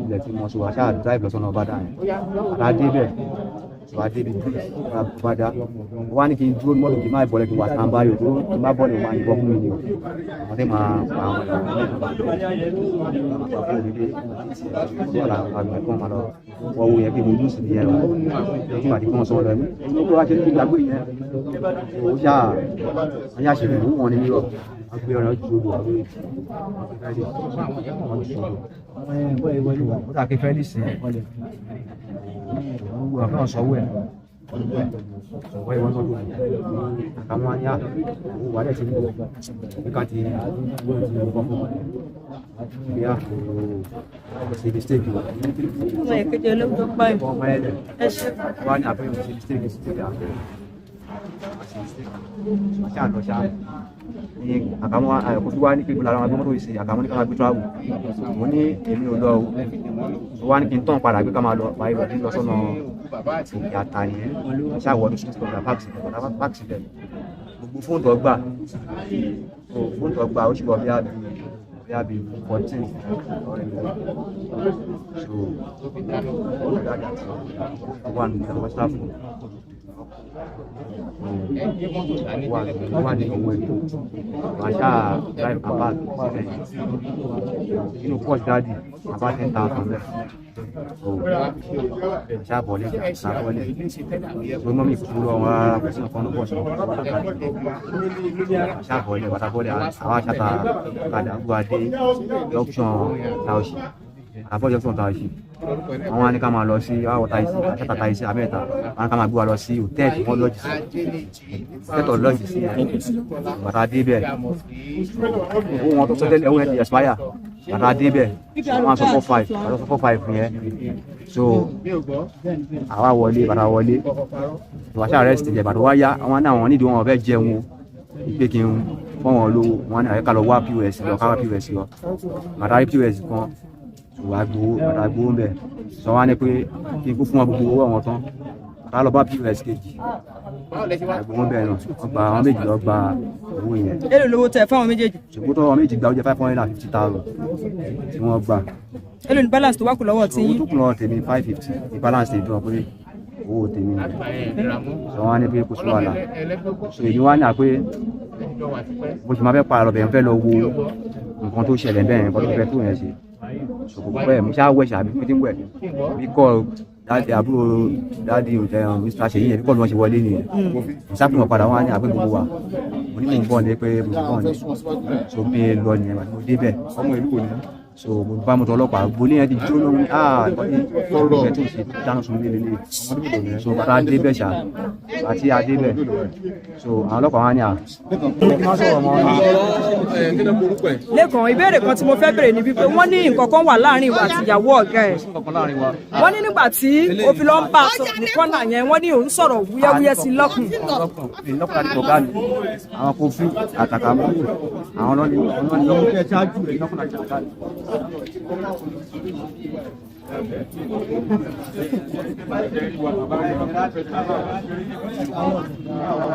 ilẹ̀ tí wọ́n sọ wá ṣáà drive lọ sọ́nà bá dá yẹn àdá débẹ̀ sọ adé bí bá dá wọ́n á ní kí n dúró mọ́tò kí n má bọ́lẹ̀ kí n wà tán báyò tó kí n má bọ́lẹ̀ wọ́n máa yìnbọn fún mi ni o àwọn tẹ́ máa pa àwọn ìyàwó àgbẹ̀ kan máa lọ wọ́wọ́ yẹn pé mo lù sí ìyẹn lọ ẹ̀jú àti kan sọ̀rọ̀ ẹ̀mí ẹ̀jú tó wá ṣe ní ìgbàgbé yẹn ó ṣá ayé àṣẹ ìlú wọn ní mìíràn wọ́n gbé ọ̀rọ̀ ju odò àwọn ó dà kí Felix gbogbo àfẹ́ ọ̀sọ́wọ́ ẹ̀ ọ̀wọ́ ìwọ́n tó dùn àtàwọn anyá owó wà lẹ́sìn nígbò nígbà tí wọ́n ti lọ́kọ́ fún wọn bí a ṣe mistake wọn. ọmọ ìkéde olóògbé pa ìbọn ọmọ ẹlẹ wọ́n á ní àfẹ́ ìwọ̀n ṣe mistake àṣà àtọ̀ṣà ní àkàmọ́ àyọ̀kọ́ tó wá ní pípọ̀ lára wọn gbọ́mọ́tò ìsìn àkàmọ́ ní ká máa gbé travel mo ní èmi ò lọ o wá ní kí n tán padà gbé ká máa lọ parí lọ lọ sọ́nà ìyàtà yẹn ṣáàwọ̀ ọdún sí ọ̀dà park sílẹ̀ gbogbo fóònù tó gbà ó sì lọ bí a bí 14 so ó lọ dáadáa tí wọ́n ní àwọn staff wà ní owó ètò àṣà drive apart sílẹ̀ inú port dáàdì apart 10,000 left so àṣà bọ̀lẹ̀ so mọ́mí ìfúsùn lọ wọn rárá kò sí ọ̀kan ní port àṣà bọ̀lẹ̀ bàtàbọ̀lẹ̀ àwọn àṣà tààdà gbọ́adé junction tàòṣì àbọ̀ junction tàòṣì àwọn á ní ká máa lọ sí àwọ̀ taisi àṣàtà taisi abẹ́ẹ̀ta àwọn á ká máa gbé wa lọ sí hòtẹ́ẹ̀lì wọn lọ́jì sí hòtẹ́ẹ̀tọ̀ lọ́jì sí bàtà débẹ̀ owó wọn tó sọ́tẹ́lẹ̀ ẹ̀wọ̀n ẹ̀ ti expire bàtà débẹ̀ wọ́n á sọ 4-5 yẹn so àwa wọlé bàtà wọlé ìwàṣà arrest jẹ bàtà wáyá àwọn náà wọn nídìí wọn fẹ́ jẹun ìpè kí n fọ́ wọn lówó wọn ní àyíká lọ wá POS lọ káwá POS lọ bàtà rí POS kan wà gbowó mbẹ sọ wá ní pé kí n kó fún wọn gbogbo owó àwọn tán ká lọ bá POS kejì àgbowó mbẹ náà wọn gba àwọn méjì lọ gba owó yẹn. èlò lówó tẹ fáwọn méjèèjì. ṣùgbọ́n tó àwọn méjì gba ó jẹ́ 550,000 tí wọ́n gbà. èlò ní balance tó wá kù lọ́wọ́ tí yín. owó tó kù lọ́wọ́ tèmi 550 ní balance tèmi dùn pé owó tèmi sọ wá ní pé kò sí wàhálà so èmi wá ní à pé bó ṣe máa fẹ́ pààrọ̀ bẹ̀rẹ̀ fẹ́ lọ wo nǹkan tó ṣẹlẹ̀ bẹ́ẹ̀ nǹkan tó fẹ́ tó yẹn ṣe ṣòkòkò pẹ́ mi ṣáà wẹ̀ṣẹ̀ àbí pété wẹ̀ bí kọ́ dáàdì àbúrò dáàdì Mr. Ṣèyí yẹn bí kọ́ ni wọ́n ṣe wọlé nìyẹn ìṣàfihàn padà wọn á ní àpé gbogbo wa mo ní mò ń bọ̀ ní pé mo bọ̀ ní so bí lọ nìyẹn mo débẹ̀ ọmọ ìlú kò ní so mo bá mọ́tò ọlọ́pàá gbolé yẹn ti jóná ní ìgbẹ́ tó ṣe dáná sun lé lélẹ̀ so bàtà débẹ̀ ṣá àti adébẹ̀ so àwọn ọlọ́pàá wá ní Lẹ́kan, ìbéèrè kan tí mo fẹ́ béèrè ni wípé wọ́n ní nǹkan kan wà láàrin ìwà àti ìyàwó ọ̀gá ẹ̀. Wọ́n ní nígbà tí o fi lọ ń bá a sọ ní kọ́nà yẹn wọ́n ní òun sọ̀rọ̀ wúyẹ́wúyẹ́ sí lọ́kùn. Lọ́kùn àti ọ̀gá mi, àwọn kò fi àtàkà mọ́, àwọn lọ́kùn ṣáájú rẹ̀ lọ́kùn àti ọ̀gá mi.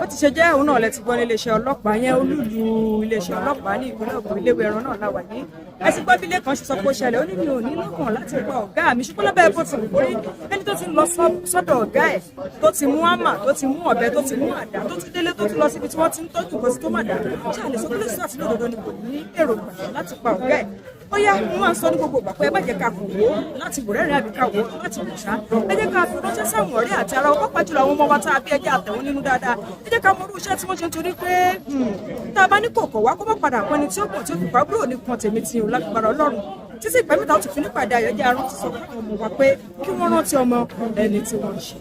Ó ti ṣe jẹ́ òun náà lẹ ti gbọ́ ní iléeṣẹ́ ọlọ́pàá yẹn olúlu iléeṣẹ́ ọlọ́pàá ní ìpínlẹ̀ Ògùn iléèwé ẹran náà láwà yìí ẹ ti gbọ́ bí Lẹ́kan ṣe sọ pé ó ṣẹlẹ̀ ó ní mi ò ní lọ́kàn láti pa ọ̀gá mi ṣùgbọ́n lábẹ́ bó ti wù rí ẹni tó ti lọ sọ́dọ̀ ọ̀gá ẹ̀ tó ti mú àmà tó ti mú ọ̀bẹ tó ti mú àdá tó ti délé tó ti lọ síbi tí wọ́n ti ń tọ́jú nǹkan sí tó má dá ṣáàlẹ̀ sọ pé lè sọ àti lódodo ni kò ní èròǹgbà láti pa ọ̀gá ẹ̀ ó yá mo máa ń sọ ní gbogbo ìgbà pé ẹ má jẹ́ ká kò wó láti wò rẹ́rìn àbí ká wò láti wò ṣá ẹ jẹ́ ká fi ránṣẹ́ sáwọn ọ̀rẹ́ àti ara wọn pàápàá jùlọ àwọn ọmọ wa tá a bí ẹjẹ́ àtẹ̀wọ́n nínú dáadáa ẹ jẹ́ ká mọ irú iṣẹ́ tí wọ́n ṣe nítorí pé tá a bá ní kòkò wá kó má padà pọn ni tí ó pọ̀ tí ó fi pa búrò ní kan tèmi ti ò lágbára Ọlọ́run títí ìpẹ́ mẹ́ta ó ti fi nípàdé ayọ̀jẹ́ arán ti sọ fún àwọn ọmọ wa pé kí wọ́n rántí ọmọ ẹni tí wọ́n ń ṣe.